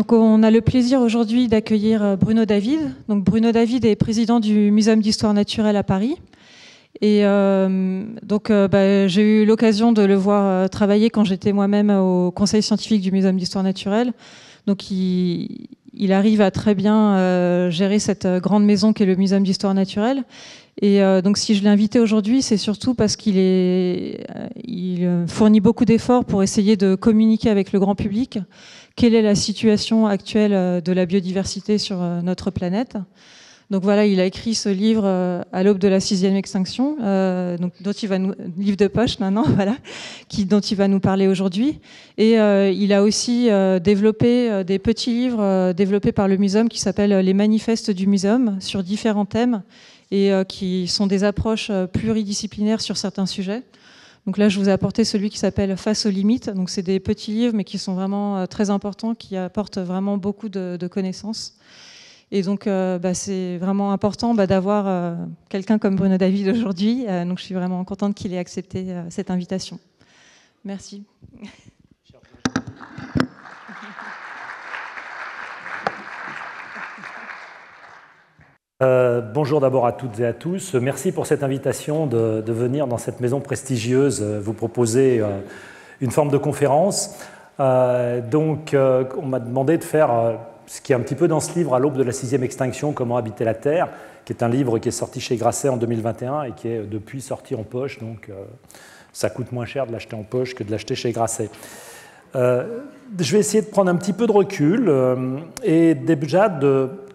Donc on a le plaisir aujourd'hui d'accueillir Bruno David. Donc Bruno David est président du Muséum d'histoire naturelle à Paris. Et j'ai eu l'occasion de le voir travailler quand j'étais moi-même au conseil scientifique du Muséum d'histoire naturelle. Donc il arrive à très bien gérer cette grande maison qu'est le Muséum d'histoire naturelle. Et donc si je l'ai invité aujourd'hui, c'est surtout parce il fournit beaucoup d'efforts pour essayer de communiquer avec le grand public quelle est la situation actuelle de la biodiversité sur notre planète. Donc voilà, il a écrit ce livre à l'aube de la 6e extinction, livre de poche maintenant, voilà, dont il va nous parler aujourd'hui. Et il a aussi développé des petits livres développés par le Muséum qui s'appellent les manifestes du Muséum sur différents thèmes et qui sont des approches pluridisciplinaires sur certains sujets. Donc là, je vous ai apporté celui qui s'appelle Face aux limites. Donc c'est des petits livres, mais qui sont vraiment très importants, qui apportent vraiment beaucoup de connaissances. Et donc, c'est vraiment important d'avoir quelqu'un comme Bruno David aujourd'hui. Donc, je suis vraiment contente qu'il ait accepté cette invitation. Merci. Bonjour d'abord à toutes et à tous. Merci pour cette invitation de venir dans cette maison prestigieuse vous proposer une forme de conférence. On m'a demandé de faire ce qui est un petit peu dans ce livre, à l'aube de la 6e extinction, Comment habiter la Terre, qui est un livre qui est sorti chez Grasset en 2021 et qui est depuis sorti en poche. Donc ça coûte moins cher de l'acheter en poche que de l'acheter chez Grasset. Je vais essayer de prendre un petit peu de recul et déjà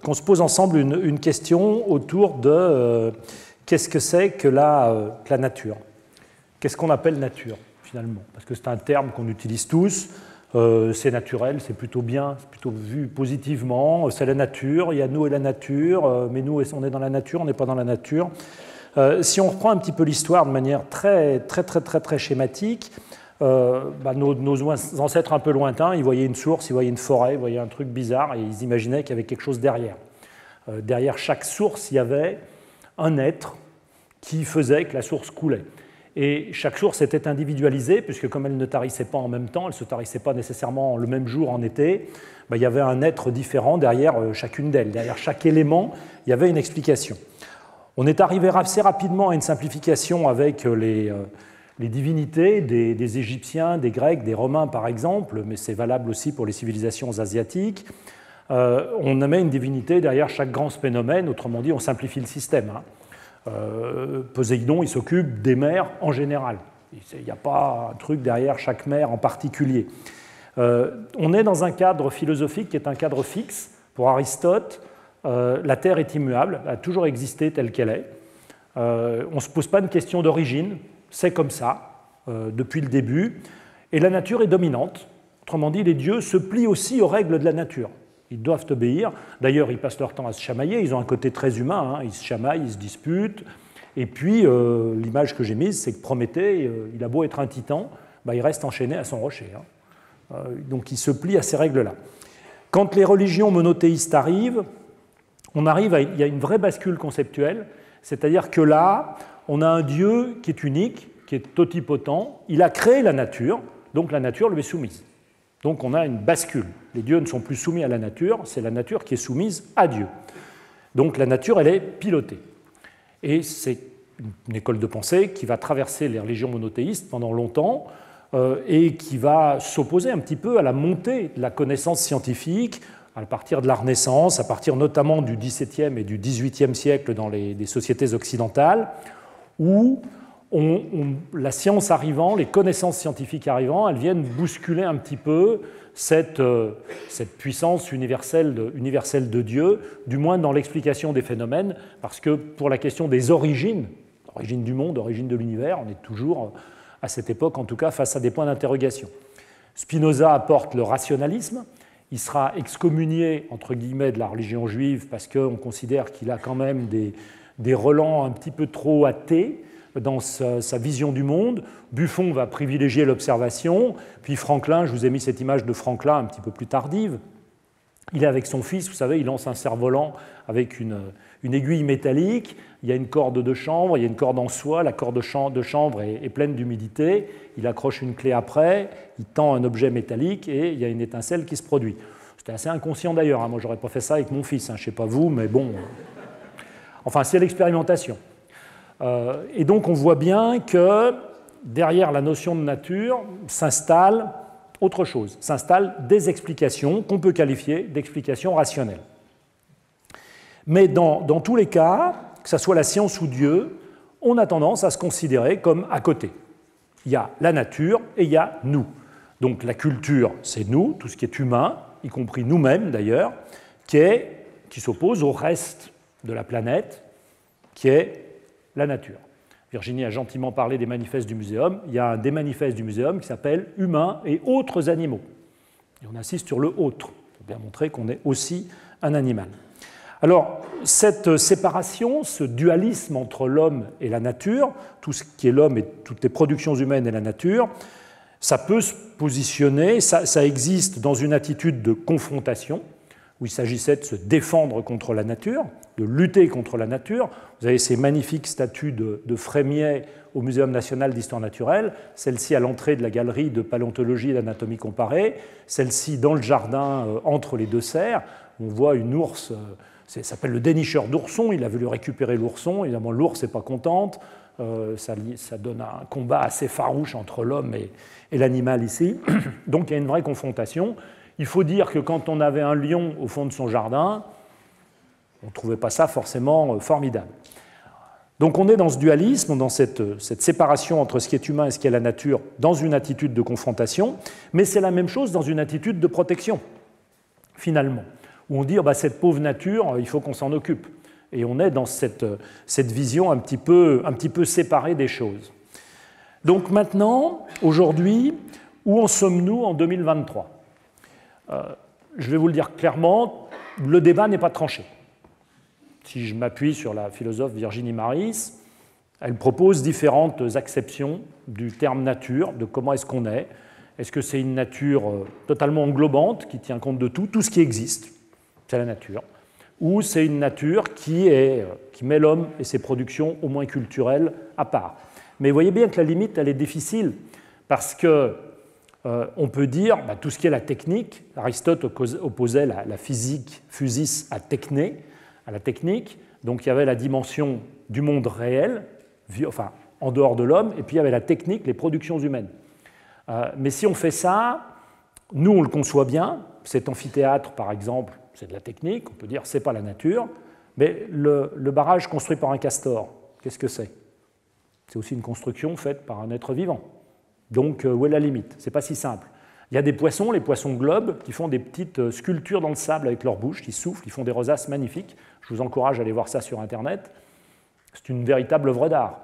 qu'on se pose ensemble une question autour de qu'est-ce que c'est que la nature. Qu'est-ce qu'on appelle nature, finalement? Parce que c'est un terme qu'on utilise tous, c'est naturel, c'est plutôt bien, c'est plutôt vu positivement, c'est la nature, il y a nous et la nature, mais nous, on est dans la nature, on n'est pas dans la nature. Si on reprend un petit peu l'histoire de manière très schématique, nos ancêtres un peu lointains, ils voyaient une source, ils voyaient une forêt, ils voyaient un truc bizarre et ils imaginaient qu'il y avait quelque chose derrière. Derrière chaque source, il y avait un être qui faisait que la source coulait. Et chaque source était individualisée, puisque comme elle ne tarissait pas en même temps, elle ne se tarissait pas nécessairement le même jour en été, il y avait un être différent derrière chacune d'elles. Derrière chaque élément, il y avait une explication. On est arrivé assez rapidement à une simplification avec les divinités des Égyptiens, des Grecs, des Romains par exemple, mais c'est valable aussi pour les civilisations asiatiques. On met une divinité derrière chaque grand phénomène, autrement dit, on simplifie le système. Poséidon, il s'occupe des mers en général. Il n'y a pas un truc derrière chaque mer en particulier. On est dans un cadre philosophique qui est un cadre fixe. Pour Aristote, la Terre est immuable, elle a toujours existé telle qu'elle est. On ne se pose pas une question d'origine, c'est comme ça, depuis le début. Et la nature est dominante. Autrement dit, les dieux se plient aussi aux règles de la nature. Ils doivent obéir. D'ailleurs, ils passent leur temps à se chamailler. Ils ont un côté très humain. Ils se chamaillent, ils se disputent. Et puis, l'image que j'ai mise, c'est que Prométhée, il a beau être un titan, il reste enchaîné à son rocher. Donc, il se plie à ces règles-là. Quand les religions monothéistes arrivent, il y a une vraie bascule conceptuelle. C'est-à-dire que là, on a un Dieu qui est unique, qui est totipotent. Il a créé la nature, donc la nature lui est soumise. Donc on a une bascule. Les dieux ne sont plus soumis à la nature, c'est la nature qui est soumise à Dieu. Donc la nature, elle est pilotée. Et c'est une école de pensée qui va traverser les religions monothéistes pendant longtemps et qui va s'opposer un petit peu à la montée de la connaissance scientifique à partir de la Renaissance, à partir notamment du XVIIe et du XVIIIe siècle dans les sociétés occidentales, où la science arrivant, les connaissances scientifiques arrivant, elles viennent bousculer un petit peu cette puissance universelle de Dieu, du moins dans l'explication des phénomènes, parce que pour la question des origines, origine du monde, origine de l'univers, on est toujours, à cette époque en tout cas, face à des points d'interrogation. Spinoza apporte le rationalisme, il sera excommunié, entre guillemets, de la religion juive, parce qu'on considère qu'il a quand même des relents un petit peu trop athées, dans sa vision du monde. Buffon va privilégier l'observation, puis Franklin, je vous ai mis cette image de Franklin un petit peu plus tardive, il est avec son fils, vous savez, il lance un cerf-volant avec une aiguille métallique, il y a une corde de chanvre, il y a une corde en soie, la corde de chanvre est pleine d'humidité, il accroche une clé après, il tend un objet métallique et il y a une étincelle qui se produit. C'était assez inconscient d'ailleurs, hein. Moi j'aurais pas fait ça avec mon fils, hein. Je ne sais pas vous, mais bon. Enfin, c'est l'expérimentation. Et donc on voit bien que derrière la notion de nature s'installe autre chose, s'installent des explications qu'on peut qualifier d'explications rationnelles. Mais dans tous les cas, que ce soit la science ou Dieu, on a tendance à se considérer comme à côté. Il y a la nature et il y a nous. Donc la culture, c'est nous, tout ce qui est humain, y compris nous-mêmes d'ailleurs, qui s'oppose au reste de la planète, qui est la nature. Virginie a gentiment parlé des manifestes du muséum. Il y a un des manifestes du muséum qui s'appelle « Humains et autres animaux ». Et on insiste sur le « autre », pour bien montrer qu'on est aussi un animal. Alors, cette séparation, ce dualisme entre l'homme et la nature, tout ce qui est l'homme et toutes les productions humaines et la nature, ça peut se positionner, ça existe dans une attitude de confrontation, où il s'agissait de se défendre contre la nature, de lutter contre la nature. Vous avez ces magnifiques statues de Frémiet au Muséum national d'histoire naturelle, celle-ci à l'entrée de la galerie de paléontologie et d'anatomie comparée, celle-ci dans le jardin entre les deux serres, on voit une ours, ça s'appelle le dénicheur d'oursons, il a voulu récupérer l'ourson, évidemment l'ours n'est pas contente, ça donne un combat assez farouche entre l'homme et l'animal ici, donc il y a une vraie confrontation. Il faut dire que quand on avait un lion au fond de son jardin, on ne trouvait pas ça forcément formidable. Donc on est dans ce dualisme, dans cette séparation entre ce qui est humain et ce qui est la nature, dans une attitude de confrontation, mais c'est la même chose dans une attitude de protection, finalement, où on dit cette pauvre nature, il faut qu'on s'en occupe. Et on est dans cette vision un petit peu séparée des choses. Donc maintenant, aujourd'hui, où en sommes-nous en 2023 ? Je vais vous le dire clairement, le débat n'est pas tranché. Si je m'appuie sur la philosophe Virginie Maris, elle propose différentes acceptions du terme nature, de comment est-ce qu'on est. Est-ce que c'est une nature totalement englobante, qui tient compte de tout, tout ce qui existe, c'est la nature, ou c'est une nature qui met l'homme et ses productions, au moins culturelles, à part. Mais vous voyez bien que la limite, elle est difficile, parce que on peut dire tout ce qui est la technique. Aristote opposait la physique, physis, à la technique. Donc il y avait la dimension du monde réel, enfin en dehors de l'homme, et puis il y avait la technique, les productions humaines. Mais si on fait ça, nous on le conçoit bien. Cet amphithéâtre, par exemple, c'est de la technique. On peut dire c'est pas la nature. Mais le barrage construit par un castor, qu'est-ce que c'est ? C'est aussi une construction faite par un être vivant. Donc, où est la limite ? Ce n'est pas si simple. Il y a des poissons, les poissons globes, qui font des petites sculptures dans le sable avec leur bouche, qui soufflent, qui font des rosaces magnifiques. Je vous encourage à aller voir ça sur Internet. C'est une véritable œuvre d'art.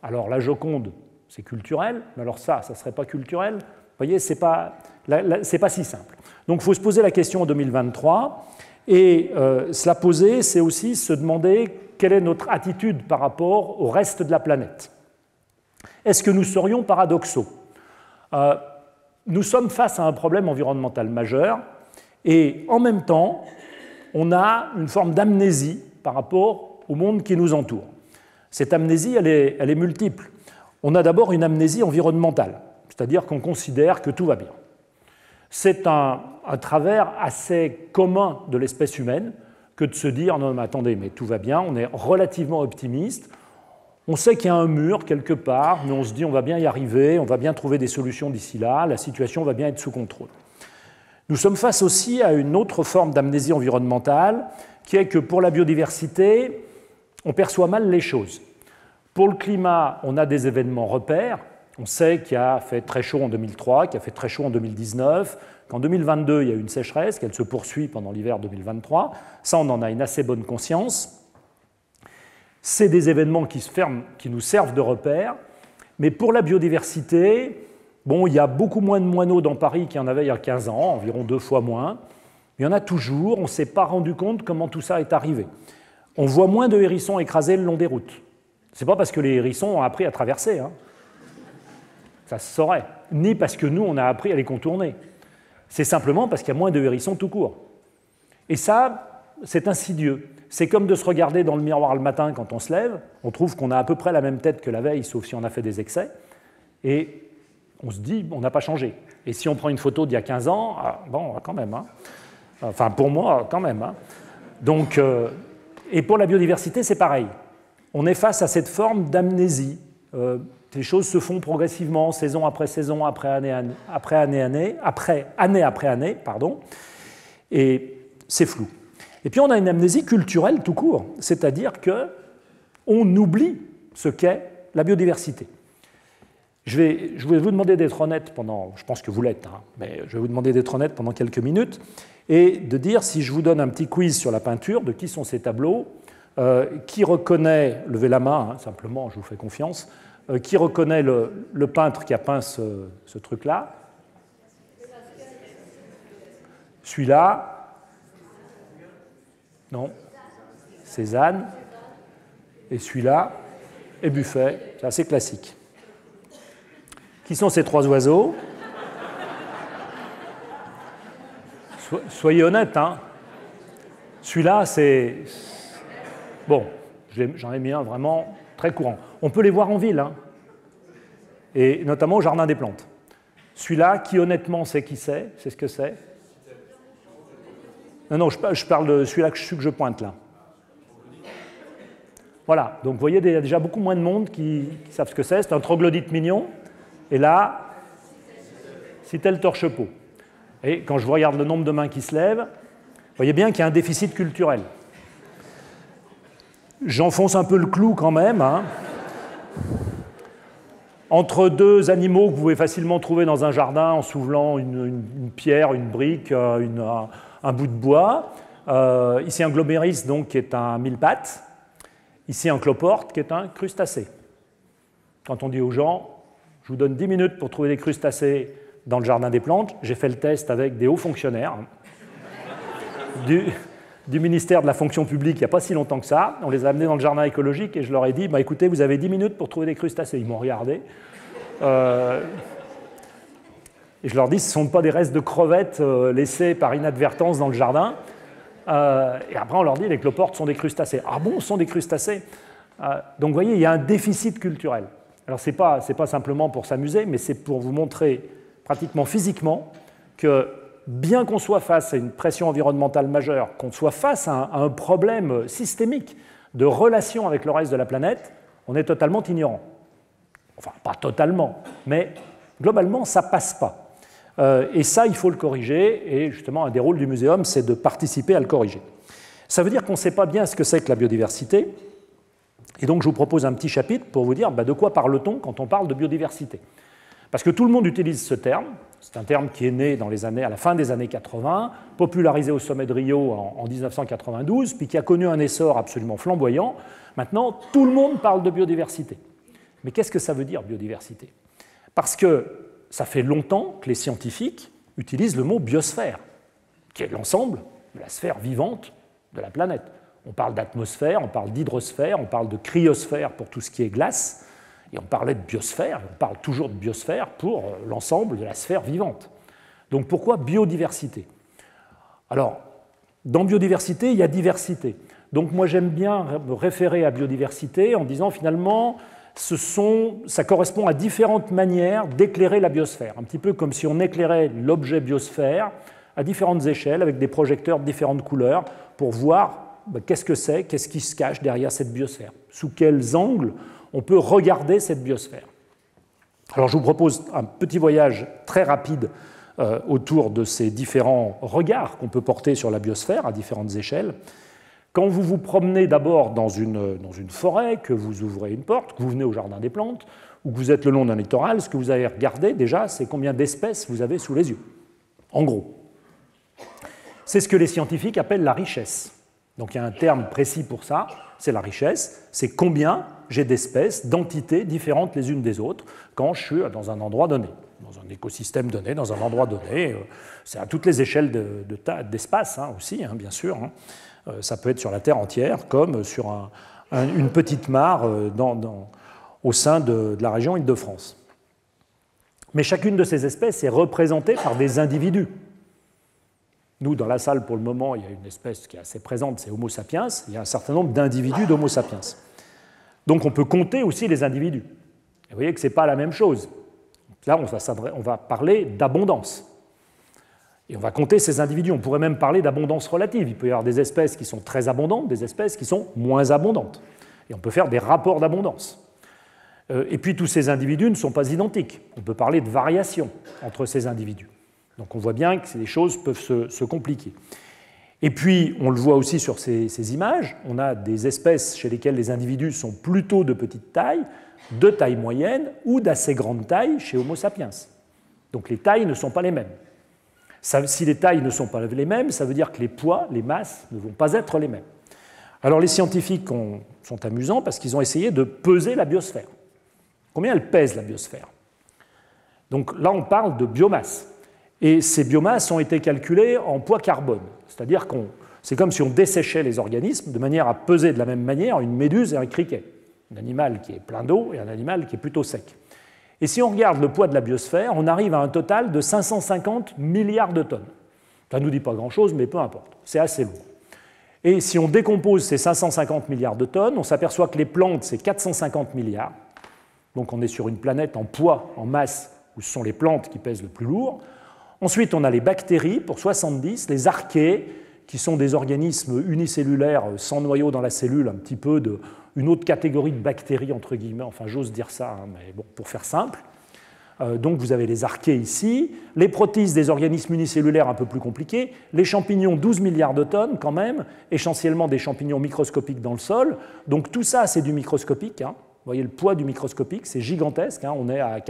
Alors, la Joconde, c'est culturel, mais alors ça ne serait pas culturel ? Vous voyez, ce n'est pas si simple. Donc, il faut se poser la question en 2023. Et se la poser, c'est aussi se demander quelle est notre attitude par rapport au reste de la planète. Est-ce que nous serions paradoxaux ? Nous sommes face à un problème environnemental majeur et en même temps, on a une forme d'amnésie par rapport au monde qui nous entoure. Cette amnésie, elle est multiple. On a d'abord une amnésie environnementale, c'est-à-dire qu'on considère que tout va bien. C'est un travers assez commun de l'espèce humaine que de se dire « non, mais attendez, mais tout va bien », on est relativement optimiste. On sait qu'il y a un mur quelque part, mais on se dit on va bien y arriver, on va bien trouver des solutions d'ici là, la situation va bien être sous contrôle. Nous sommes face aussi à une autre forme d'amnésie environnementale, qui est que pour la biodiversité, on perçoit mal les choses. Pour le climat, on a des événements repères. On sait qu'il a fait très chaud en 2003, qu'il a fait très chaud en 2019, qu'en 2022, il y a eu une sécheresse, qu'elle se poursuit pendant l'hiver 2023. Ça, on en a une assez bonne conscience. C'est des événements qui nous servent de repères, mais pour la biodiversité, il y a beaucoup moins de moineaux dans Paris qu'il y en avait il y a 15 ans, environ 2 fois moins. Il y en a toujours, on ne s'est pas rendu compte comment tout ça est arrivé. On voit moins de hérissons écrasés le long des routes. Ce n'est pas parce que les hérissons ont appris à traverser, ça se saurait, ni parce que nous, on a appris à les contourner. C'est simplement parce qu'il y a moins de hérissons tout court. Et ça, c'est insidieux. C'est comme de se regarder dans le miroir le matin quand on se lève, on trouve qu'on a à peu près la même tête que la veille, sauf si on a fait des excès, et on se dit, on n'a pas changé. Et si on prend une photo d'il y a 15 ans, quand même. Enfin, pour moi, quand même. Hein. Donc, et pour la biodiversité, c'est pareil. On est face à cette forme d'amnésie. Les choses se font progressivement, saison après saison, après année, pardon, et c'est flou. Et puis on a une amnésie culturelle tout court, c'est-à-dire qu'on oublie ce qu'est la biodiversité. Je vais vous demander d'être honnête pendant, je pense que vous l'êtes, hein, mais je vais vous demander d'être honnête pendant quelques minutes et de dire, si je vous donne un petit quiz sur la peinture, de qui sont ces tableaux, qui reconnaît, levez la main, hein, simplement, je vous fais confiance, qui reconnaît le peintre qui a peint ce truc-là? Celui-là? Non. Cézanne. Et celui-là? Et Buffet. C'est assez classique. Qui sont ces trois oiseaux? Soyez honnête, hein. Celui-là, c'est... Bon, j'en ai mis un vraiment très courant. On peut les voir en ville, hein, et notamment au Jardin des Plantes. Celui-là, qui honnêtement sait qui c'est ce que c'est? Non, je parle de celui-là que je pointe là. Voilà, donc vous voyez, il y a déjà beaucoup moins de monde qui savent ce que c'est. C'est un troglodyte mignon. Et là, Citel torche-peau. Et quand je regarde le nombre de mains qui se lèvent, vous voyez bien qu'il y a un déficit culturel. J'enfonce un peu le clou quand même. Hein. Entre deux animaux que vous pouvez facilement trouver dans un jardin en soulevant une pierre, une brique, un bout de bois. Ici un gloméris, donc, qui est un mille-pattes. Ici un cloporte, qui est un crustacé. Quand on dit aux gens, je vous donne 10 minutes pour trouver des crustacés dans le Jardin des Plantes, j'ai fait le test avec des hauts fonctionnaires du ministère de la fonction publique il n'y a pas si longtemps que ça. On les a amenés dans le jardin écologique et je leur ai dit, bah, écoutez, vous avez 10 minutes pour trouver des crustacés. Ils m'ont regardé. Et je leur dis, ce ne sont pas des restes de crevettes laissés par inadvertance dans le jardin. Et après, on leur dit, les cloportes sont des crustacés. Ah bon, ce sont des crustacés? Donc, vous voyez, il y a un déficit culturel. Alors, ce n'est pas simplement pour s'amuser, mais c'est pour vous montrer pratiquement physiquement que bien qu'on soit face à une pression environnementale majeure, qu'on soit face à un problème systémique de relation avec le reste de la planète, on est totalement ignorant. Enfin, pas totalement, mais globalement, ça ne passe pas. Et ça, il faut le corriger, et justement, un des rôles du muséum, c'est de participer à le corriger. Ça veut dire qu'on ne sait pas bien ce que c'est que la biodiversité, et donc je vous propose un petit chapitre pour vous dire de quoi parle-t-on quand on parle de biodiversité. Parce que tout le monde utilise ce terme, c'est un terme qui est né à la fin des années 80, popularisé au sommet de Rio en 1992, puis qui a connu un essor absolument flamboyant. Maintenant, tout le monde parle de biodiversité. Mais qu'est-ce que ça veut dire, biodiversité? Parce que ça fait longtemps que les scientifiques utilisent le mot biosphère, qui est l'ensemble de la sphère vivante de la planète. On parle d'atmosphère, on parle d'hydrosphère, on parle de cryosphère pour tout ce qui est glace, et on parlait de biosphère, on parle toujours de biosphère pour l'ensemble de la sphère vivante. Donc pourquoi biodiversité? Alors, dans biodiversité, il y a diversité. Donc moi j'aime bien me référer à biodiversité en disant finalement, ça correspond à différentes manières d'éclairer la biosphère, un petit peu comme si on éclairait l'objet biosphère à différentes échelles, avec des projecteurs de différentes couleurs, pour voir qu'est-ce que c'est, qu'est-ce qui se cache derrière cette biosphère, sous quels angles on peut regarder cette biosphère. Alors je vous propose un petit voyage très rapide autour de ces différents regards qu'on peut porter sur la biosphère à différentes échelles. Quand vous vous promenez d'abord dans une forêt, que vous ouvrez une porte, que vous venez au Jardin des Plantes, ou que vous êtes le long d'un littoral, ce que vous allez regarder déjà, c'est combien d'espèces vous avez sous les yeux. En gros. C'est ce que les scientifiques appellent la richesse. Donc il y a un terme précis pour ça, c'est la richesse, c'est combien j'ai d'espèces, d'entités différentes les unes des autres quand je suis dans un endroit donné, dans un écosystème donné, dans un endroit donné. C'est à toutes les échelles d'espace aussi, bien sûr. Ça peut être sur la Terre entière, comme sur une petite mare au sein de la région Île-de-France. Mais chacune de ces espèces est représentée par des individus. Nous, dans la salle, pour le moment, il y a une espèce qui est assez présente, c'est Homo sapiens. Il y a un certain nombre d'individus d'Homo sapiens. Donc on peut compter aussi les individus. Et vous voyez que ce n'est pas la même chose. Là, on va parler d'abondance. Et on va compter ces individus. On pourrait même parler d'abondance relative. Il peut y avoir des espèces qui sont très abondantes, des espèces qui sont moins abondantes. Et on peut faire des rapports d'abondance. Et puis tous ces individus ne sont pas identiques. On peut parler de variation entre ces individus. Donc on voit bien que les choses peuvent se compliquer. Et puis, on le voit aussi sur ces images, on a des espèces chez lesquelles les individus sont plutôt de petite taille, de taille moyenne ou d'assez grande taille chez Homo sapiens. Donc les tailles ne sont pas les mêmes. Si les tailles ne sont pas les mêmes, ça veut dire que les poids, les masses, ne vont pas être les mêmes. Alors les scientifiques sont amusants parce qu'ils ont essayé de peser la biosphère. Combien elle pèse, la biosphère? Donc là, on parle de biomasse. Et ces biomasses ont été calculées en poids carbone. C'est-à-dire que c'est comme si on desséchait les organismes de manière à peser de la même manière une méduse et un criquet. Un animal qui est plein d'eau et un animal qui est plutôt sec. Et si on regarde le poids de la biosphère, on arrive à un total de 550 milliards de tonnes. Ça ne nous dit pas grand-chose, mais peu importe. C'est assez lourd. Et si on décompose ces 550 milliards de tonnes, on s'aperçoit que les plantes, c'est 450 milliards. Donc on est sur une planète en poids, en masse, où ce sont les plantes qui pèsent le plus lourd. Ensuite, on a les bactéries, pour 70, les archées, qui sont des organismes unicellulaires sans noyau dans la cellule, un petit peu une autre catégorie de bactéries, entre guillemets, enfin j'ose dire ça, hein, mais bon, pour faire simple. Donc vous avez les archées ici, les protistes des organismes unicellulaires un peu plus compliqués, les champignons 12 milliards de tonnes quand même, essentiellement des champignons microscopiques dans le sol. Donc tout ça c'est du microscopique, hein. Vous voyez le poids du microscopique, c'est gigantesque, hein. On est à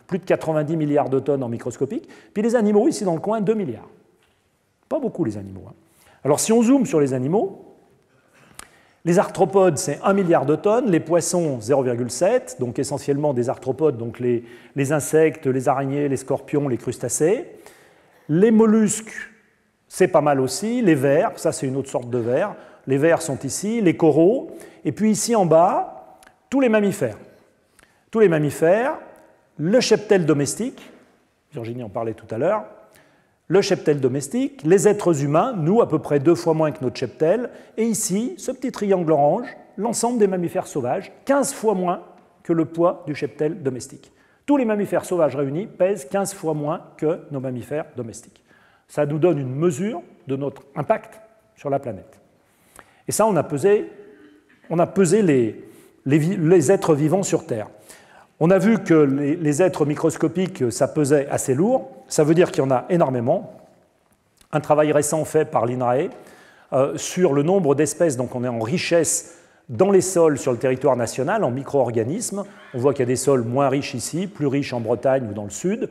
plus de 90 milliards de tonnes en microscopique. Puis les animaux ici dans le coin, 2 milliards. Pas beaucoup les animaux, hein. Alors si on zoome sur les animaux, les arthropodes, c'est 1 milliard de tonnes, les poissons, 0,7, donc essentiellement des arthropodes, donc les insectes, les araignées, les scorpions, les crustacés. Les mollusques, c'est pas mal aussi, les vers, ça c'est une autre sorte de vers, les vers sont ici, les coraux, et puis ici en bas, tous les mammifères. Tous les mammifères, le cheptel domestique, Virginie en parlait tout à l'heure, le cheptel domestique, les êtres humains, nous à peu près 2 fois moins que notre cheptel, et ici, ce petit triangle orange, l'ensemble des mammifères sauvages, 15 fois moins que le poids du cheptel domestique. Tous les mammifères sauvages réunis pèsent 15 fois moins que nos mammifères domestiques. Ça nous donne une mesure de notre impact sur la planète. Et ça, on a pesé les êtres vivants sur Terre. On a vu que les êtres microscopiques, ça pesait assez lourd. Ça veut dire qu'il y en a énormément. Un travail récent fait par l'INRAE sur le nombre d'espèces, donc on est en richesse dans les sols sur le territoire national, en micro-organismes. On voit qu'il y a des sols moins riches ici, plus riches en Bretagne ou dans le sud.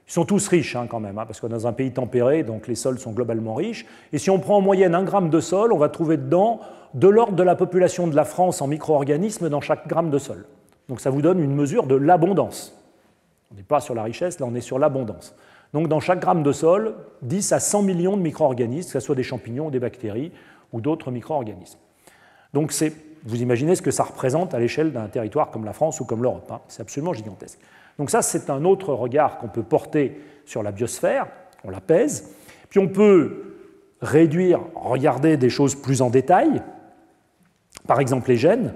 Ils sont tous riches quand même, parce qu'on est dans un pays tempéré, donc les sols sont globalement riches. Et si on prend en moyenne 1 gramme de sol, on va trouver dedans de l'ordre de la population de la France en micro-organismes dans chaque gramme de sol. Donc ça vous donne une mesure de l'abondance. On n'est pas sur la richesse, là on est sur l'abondance. Donc dans chaque gramme de sol, 10 à 100 millions de micro-organismes, que ce soit des champignons, des bactéries ou d'autres micro-organismes. Donc vous imaginez ce que ça représente à l'échelle d'un territoire comme la France ou comme l'Europe, hein. C'est absolument gigantesque. Donc ça, c'est un autre regard qu'on peut porter sur la biosphère, on la pèse. Puis on peut réduire, regarder des choses plus en détail, par exemple les gènes.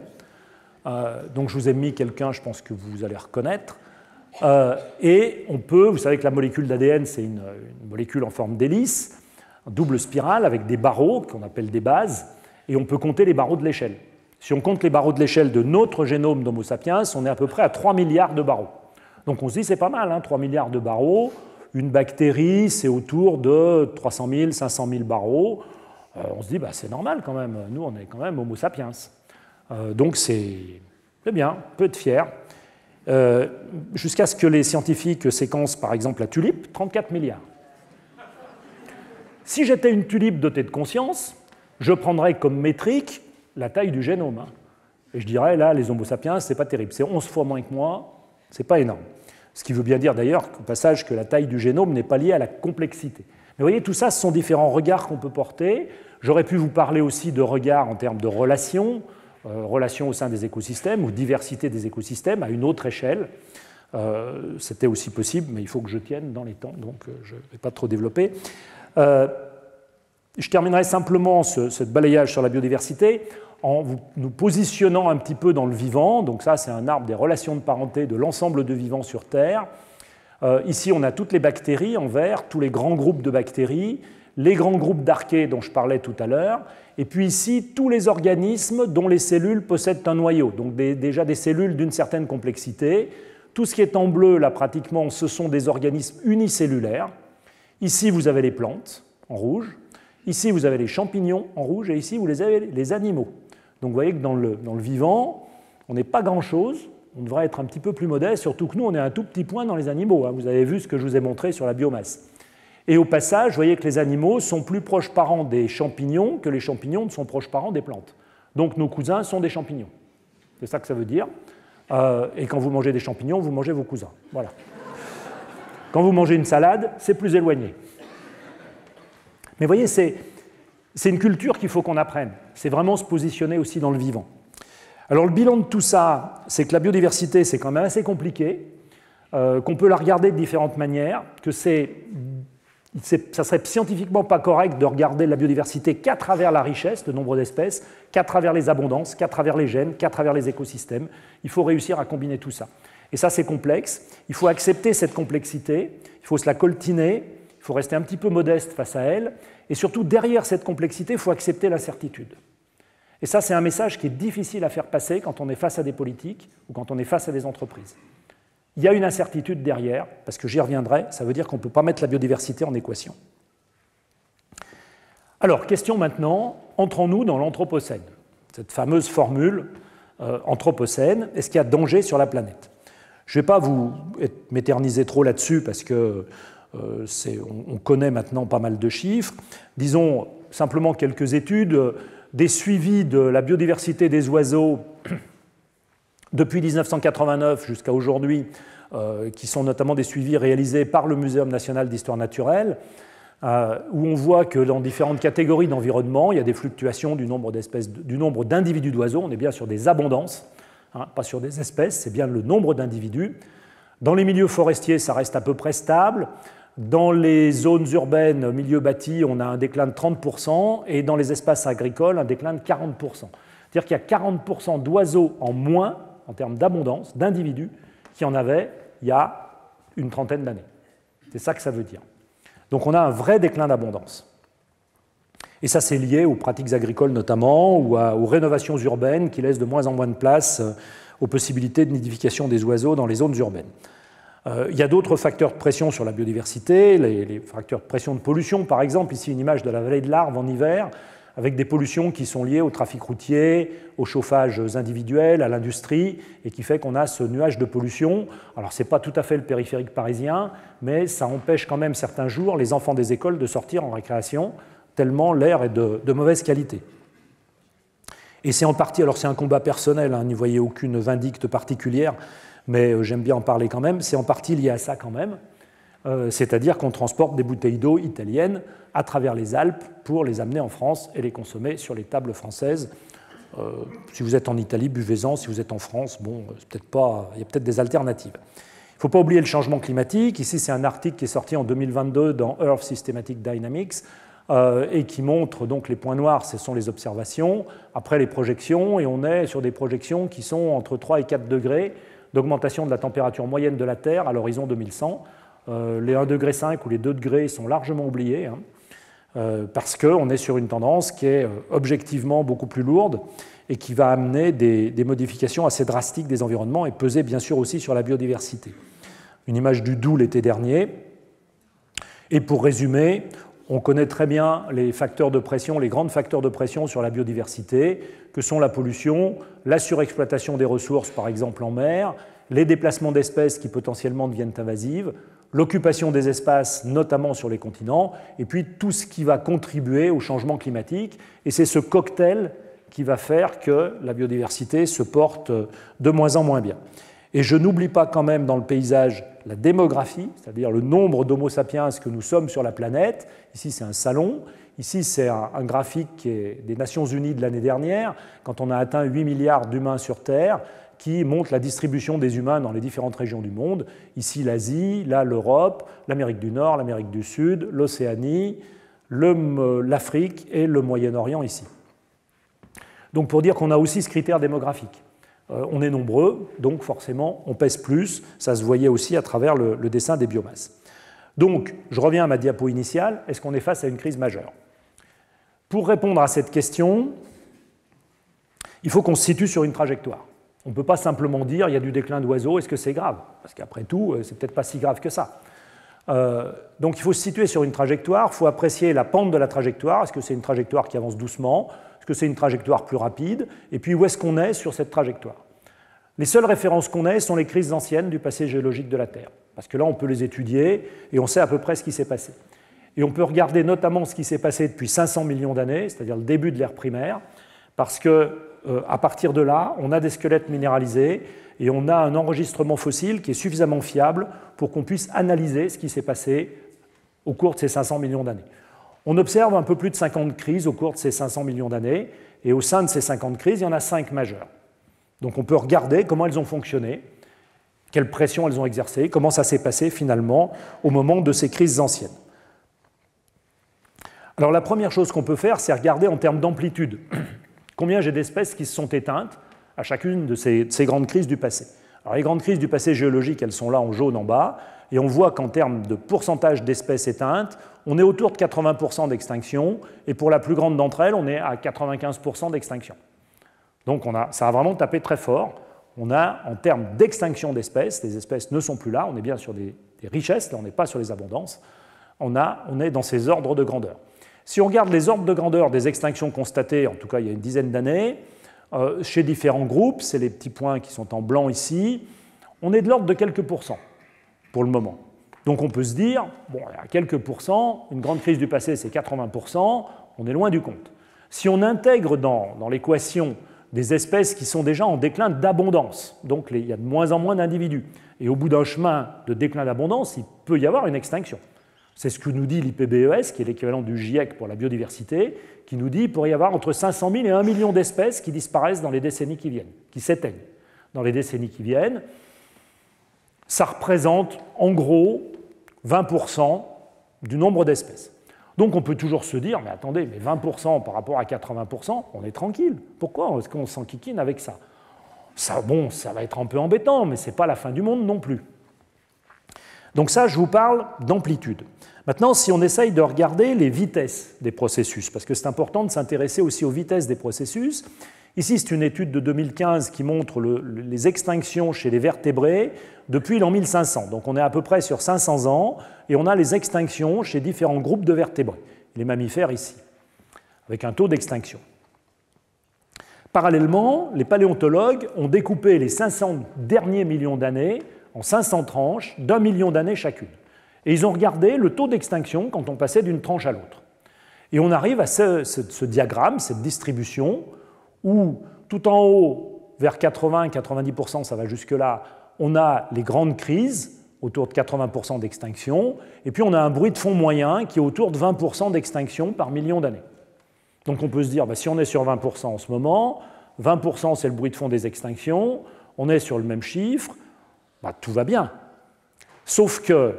Donc je vous ai mis quelqu'un, je pense que vous allez reconnaître. Et on peut, vous savez que la molécule d'ADN, c'est une molécule en forme d'hélice, double spirale avec des barreaux qu'on appelle des bases, et on peut compter les barreaux de l'échelle. Si on compte les barreaux de l'échelle de notre génome d'Homo sapiens, on est à peu près à 3 milliards de barreaux. Donc on se dit c'est pas mal, hein, 3 milliards de barreaux. Une bactérie, c'est autour de 300 000, 500 000 barreaux. On se dit c'est normal quand même, nous on est quand même Homo sapiens. Donc c'est bien, peu de fier. Jusqu'à ce que les scientifiques séquencent par exemple la tulipe, 34 milliards. Si j'étais une tulipe dotée de conscience, je prendrais comme métrique la taille du génome. Hein. Et je dirais, là, les Homo sapiens, c'est pas terrible. C'est 11 fois moins que moi, c'est pas énorme. Ce qui veut bien dire d'ailleurs, au passage, que la taille du génome n'est pas liée à la complexité. Mais vous voyez, tout ça, ce sont différents regards qu'on peut porter. J'aurais pu vous parler aussi de regards en termes de relations, relations au sein des écosystèmes ou diversité des écosystèmes à une autre échelle. C'était aussi possible, mais il faut que je tienne dans les temps, donc je ne vais pas trop développer. Je terminerai simplement ce balayage sur la biodiversité en nous positionnant un petit peu dans le vivant. Donc ça, c'est un arbre des relations de parenté de l'ensemble de vivants sur Terre. Ici, on a toutes les bactéries en vert, tous les grands groupes de bactéries, les grands groupes d'archées dont je parlais tout à l'heure, et puis ici, tous les organismes dont les cellules possèdent un noyau, donc déjà des cellules d'une certaine complexité. Tout ce qui est en bleu, là, pratiquement, ce sont des organismes unicellulaires. Ici, vous avez les plantes, en rouge. Ici, vous avez les champignons, en rouge. Et ici, vous avez les animaux. Donc, vous voyez que dans le vivant, on n'est pas grand-chose. On devrait être un petit peu plus modeste, surtout que nous, on est un tout petit point dans les animaux. Vous avez vu ce que je vous ai montré sur la biomasse. Et au passage, vous voyez que les animaux sont plus proches parents des champignons que les champignons ne sont proches parents des plantes. Donc, nos cousins sont des champignons. C'est ça que ça veut dire. Et quand vous mangez des champignons, vous mangez vos cousins. Voilà. Quand vous mangez une salade, c'est plus éloigné. Mais vous voyez, c'est une culture qu'il faut qu'on apprenne. C'est vraiment se positionner aussi dans le vivant. Alors le bilan de tout ça, c'est que la biodiversité, c'est quand même assez compliqué, qu'on peut la regarder de différentes manières, que ça serait scientifiquement pas correct de regarder la biodiversité qu'à travers la richesse, le nombre d'espèces, qu'à travers les abondances, qu'à travers les gènes, qu'à travers les écosystèmes. Il faut réussir à combiner tout ça. Et ça, c'est complexe. Il faut accepter cette complexité, il faut se la coltiner, il faut rester un petit peu modeste face à elle, et surtout, derrière cette complexité, il faut accepter l'incertitude. Et ça, c'est un message qui est difficile à faire passer quand on est face à des politiques ou quand on est face à des entreprises. Il y a une incertitude derrière, parce que j'y reviendrai, ça veut dire qu'on ne peut pas mettre la biodiversité en équation. Alors, question maintenant, entrons-nous dans l'Anthropocène? Cette fameuse formule Anthropocène, est-ce qu'il y a danger sur la planète? Je ne vais pas m'éterniser trop là-dessus, parce que on connaît maintenant pas mal de chiffres. Disons simplement quelques études, des suivis de la biodiversité des oiseaux depuis 1989 jusqu'à aujourd'hui, qui sont notamment des suivis réalisés par le Muséum national d'histoire naturelle, où on voit que dans différentes catégories d'environnement, il y a des fluctuations du nombre d'individus d'oiseaux. On est bien sur des abondances, pas sur des espèces, c'est bien le nombre d'individus. Dans les milieux forestiers, ça reste à peu près stable. Dans les zones urbaines, milieux bâtis, on a un déclin de 30%, et dans les espaces agricoles, un déclin de 40%. C'est-à-dire qu'il y a 40% d'oiseaux en moins, en termes d'abondance, d'individus, qu'il y en avait il y a une trentaine d'années. C'est ça que ça veut dire. Donc on a un vrai déclin d'abondance. Et ça, c'est lié aux pratiques agricoles notamment, ou aux rénovations urbaines qui laissent de moins en moins de place aux possibilités de nidification des oiseaux dans les zones urbaines. Il y a d'autres facteurs de pression sur la biodiversité, les facteurs de pression de pollution, par exemple, ici une image de la vallée de l'Arve en hiver, avec des pollutions qui sont liées au trafic routier, aux chauffages individuels, à l'industrie, et qui fait qu'on a ce nuage de pollution. Alors, ce n'est pas tout à fait le périphérique parisien, mais ça empêche quand même certains jours les enfants des écoles de sortir en récréation, tellement l'air est de mauvaise qualité. Et c'est en partie, alors c'est un combat personnel, n'y voyez aucune vindicte particulière, mais j'aime bien en parler quand même, c'est en partie lié à ça quand même, c'est-à-dire qu'on transporte des bouteilles d'eau italiennes à travers les Alpes pour les amener en France et les consommer sur les tables françaises. Si vous êtes en Italie, buvez-en, si vous êtes en France, bon, il y a peut-être des alternatives. Il ne faut pas oublier le changement climatique, ici c'est un article qui est sorti en 2022 dans Earth Systematic Dynamics, et qui montre donc les points noirs, ce sont les observations, après les projections, et on est sur des projections qui sont entre 3 et 4 degrés d'augmentation de la température moyenne de la Terre à l'horizon 2100. Les 1,5 degré ou les 2 degrés sont largement oubliés, parce qu'on est sur une tendance qui est objectivement beaucoup plus lourde et qui va amener des modifications assez drastiques des environnements et peser bien sûr aussi sur la biodiversité. Une image du Doubs l'été dernier. Et pour résumer, on connaît très bien les facteurs de pression, les grands facteurs de pression sur la biodiversité, que sont la pollution, la surexploitation des ressources, par exemple en mer, les déplacements d'espèces qui potentiellement deviennent invasives, l'occupation des espaces, notamment sur les continents, et puis tout ce qui va contribuer au changement climatique. Et c'est ce cocktail qui va faire que la biodiversité se porte de moins en moins bien. Et je n'oublie pas quand même dans le paysage la démographie, c'est-à-dire le nombre d'Homo sapiens que nous sommes sur la planète. Ici, c'est un salon. Ici, c'est un graphique qui est des Nations Unies de l'année dernière, quand on a atteint 8 milliards d'humains sur Terre, qui montre la distribution des humains dans les différentes régions du monde. Ici, l'Asie, là, l'Europe, l'Amérique du Nord, l'Amérique du Sud, l'Océanie, l'Afrique et le Moyen-Orient ici. Donc, pour dire qu'on a aussi ce critère démographique. on est nombreux, donc forcément on pèse plus, ça se voyait aussi à travers le dessin des biomasses. Donc, je reviens à ma diapo initiale, est-ce qu'on est face à une crise majeure? Pour répondre à cette question, il faut qu'on se situe sur une trajectoire. On ne peut pas simplement dire il y a du déclin d'oiseaux, est-ce que c'est grave? Parce qu'après tout, c'est peut-être pas si grave que ça. Donc il faut se situer sur une trajectoire, il faut apprécier la pente de la trajectoire, est-ce que c'est une trajectoire qui avance doucement, est-ce que c'est une trajectoire plus rapide, et puis où est-ce qu'on est sur cette trajectoire. Les seules références qu'on ait sont les crises anciennes du passé géologique de la Terre, parce que là on peut les étudier et on sait à peu près ce qui s'est passé. Et on peut regarder notamment ce qui s'est passé depuis 500 millions d'années, c'est-à-dire le début de l'ère primaire, parce qu'à partir de là, on a des squelettes minéralisés et on a un enregistrement fossile qui est suffisamment fiable pour qu'on puisse analyser ce qui s'est passé au cours de ces 500 millions d'années. On observe un peu plus de 50 crises au cours de ces 500 millions d'années, et au sein de ces 50 crises, il y en a 5 majeures. Donc on peut regarder comment elles ont fonctionné, quelle pression elles ont exercée, comment ça s'est passé finalement au moment de ces crises anciennes. Alors la première chose qu'on peut faire, c'est regarder en termes d'amplitude. Combien j'ai d'espèces qui se sont éteintes à chacune de ces grandes crises du passé. Alors les grandes crises du passé géologique, elles sont là en jaune en bas, et on voit qu'en termes de pourcentage d'espèces éteintes, on est autour de 80% d'extinction, et pour la plus grande d'entre elles, on est à 95% d'extinction. Donc ça a vraiment tapé très fort. On a, en termes d'extinction d'espèces, les espèces ne sont plus là, on est bien sur des richesses, là on n'est pas sur les abondances, on est dans ces ordres de grandeur. Si on regarde les ordres de grandeur des extinctions constatées, en tout cas il y a une dizaine d'années, chez différents groupes, c'est les petits points qui sont en blanc ici, on est de l'ordre de quelques pourcents pour le moment. Donc on peut se dire, bon, à quelques pourcents, une grande crise du passé c'est 80%, on est loin du compte. Si on intègre dans l'équation des espèces qui sont déjà en déclin d'abondance, donc il y a de moins en moins d'individus, et au bout d'un chemin de déclin d'abondance, il peut y avoir une extinction. C'est ce que nous dit l'IPBES, qui est l'équivalent du GIEC pour la biodiversité, qui nous dit qu'il pourrait y avoir entre 500 000 et 1 million d'espèces qui disparaissent dans les décennies qui viennent, qui s'éteignent dans les décennies qui viennent. Ça représente en gros 20% du nombre d'espèces. Donc on peut toujours se dire, mais attendez, mais 20% par rapport à 80%, on est tranquille. Pourquoi est-ce qu'on s'enquiquine avec ça? Bon, ça va être un peu embêtant, mais ce n'est pas la fin du monde non plus. Donc ça, je vous parle d'amplitude. Maintenant, si on essaye de regarder les vitesses des processus, parce que c'est important de s'intéresser aussi aux vitesses des processus, ici c'est une étude de 2015 qui montre les extinctions chez les vertébrés depuis l'an 1500. Donc on est à peu près sur 500 ans, et on a les extinctions chez différents groupes de vertébrés, les mammifères ici, avec un taux d'extinction. Parallèlement, les paléontologues ont découpé les 500 derniers millions d'années en 500 tranches d'1 million d'années chacune. Et ils ont regardé le taux d'extinction quand on passait d'une tranche à l'autre. Et on arrive à ce diagramme, cette distribution, où tout en haut, vers 80-90%, ça va jusque-là, on a les grandes crises, autour de 80% d'extinction, et puis on a un bruit de fond moyen qui est autour de 20% d'extinction par million d'années. Donc on peut se dire, si on est sur 20% en ce moment, 20% c'est le bruit de fond des extinctions, on est sur le même chiffre, tout va bien. Sauf que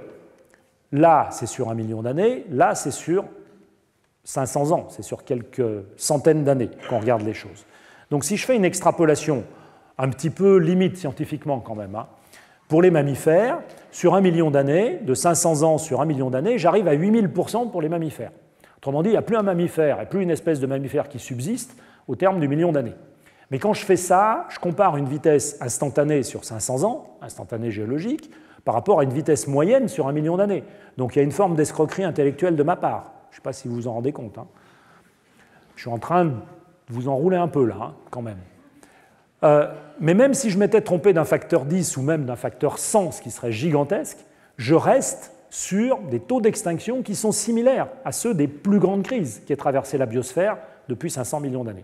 là, c'est sur 1 million d'années, là, c'est sur 500 ans, c'est sur quelques centaines d'années qu'on regarde les choses. Donc si je fais une extrapolation un petit peu limite scientifiquement quand même, pour les mammifères, sur 1 million d'années, de 500 ans sur 1 million d'années, j'arrive à 8000% pour les mammifères. Autrement dit, il n'y a plus un mammifère et plus une espèce de mammifère qui subsiste au terme du million d'années. Mais quand je fais ça, je compare une vitesse instantanée sur 500 ans, instantanée géologique, par rapport à une vitesse moyenne sur 1 million d'années. Donc il y a une forme d'escroquerie intellectuelle de ma part. Je ne sais pas si vous vous en rendez compte. Je suis en train de vous enrouler un peu là, quand même. Mais même si je m'étais trompé d'un facteur 10 ou même d'un facteur 100, ce qui serait gigantesque, je reste sur des taux d'extinction qui sont similaires à ceux des plus grandes crises qui aient traversé la biosphère depuis 500 millions d'années.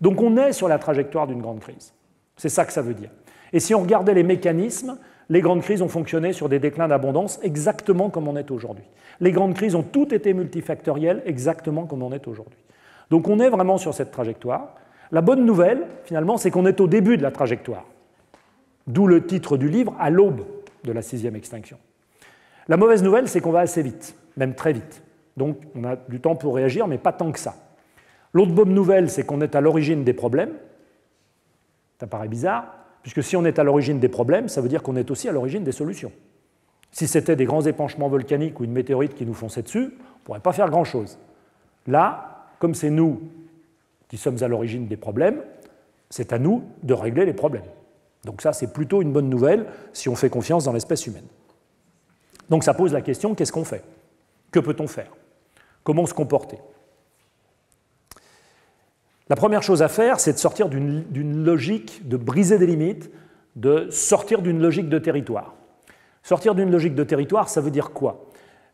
Donc on est sur la trajectoire d'une grande crise. C'est ça que ça veut dire. Et si on regardait les mécanismes, les grandes crises ont fonctionné sur des déclins d'abondance exactement comme on est aujourd'hui. Les grandes crises ont toutes été multifactorielles exactement comme on est aujourd'hui. Donc on est vraiment sur cette trajectoire. La bonne nouvelle, finalement, c'est qu'on est au début de la trajectoire. D'où le titre du livre, à l'aube de la 6e extinction. La mauvaise nouvelle, c'est qu'on va assez vite, même très vite. Donc on a du temps pour réagir, mais pas tant que ça. L'autre bonne nouvelle, c'est qu'on est à l'origine des problèmes. Ça paraît bizarre, puisque si on est à l'origine des problèmes, ça veut dire qu'on est aussi à l'origine des solutions. Si c'était des grands épanchements volcaniques ou une météorite qui nous fonçait dessus, on ne pourrait pas faire grand-chose. Là, comme c'est nous qui sommes à l'origine des problèmes, c'est à nous de régler les problèmes. Donc ça, c'est plutôt une bonne nouvelle si on fait confiance dans l'espèce humaine. Donc ça pose la question, qu'est-ce qu'on fait? Que peut-on faire? Comment se comporter? La première chose à faire, c'est de sortir d'une logique, de briser des limites, de sortir d'une logique de territoire. Sortir d'une logique de territoire, ça veut dire quoi?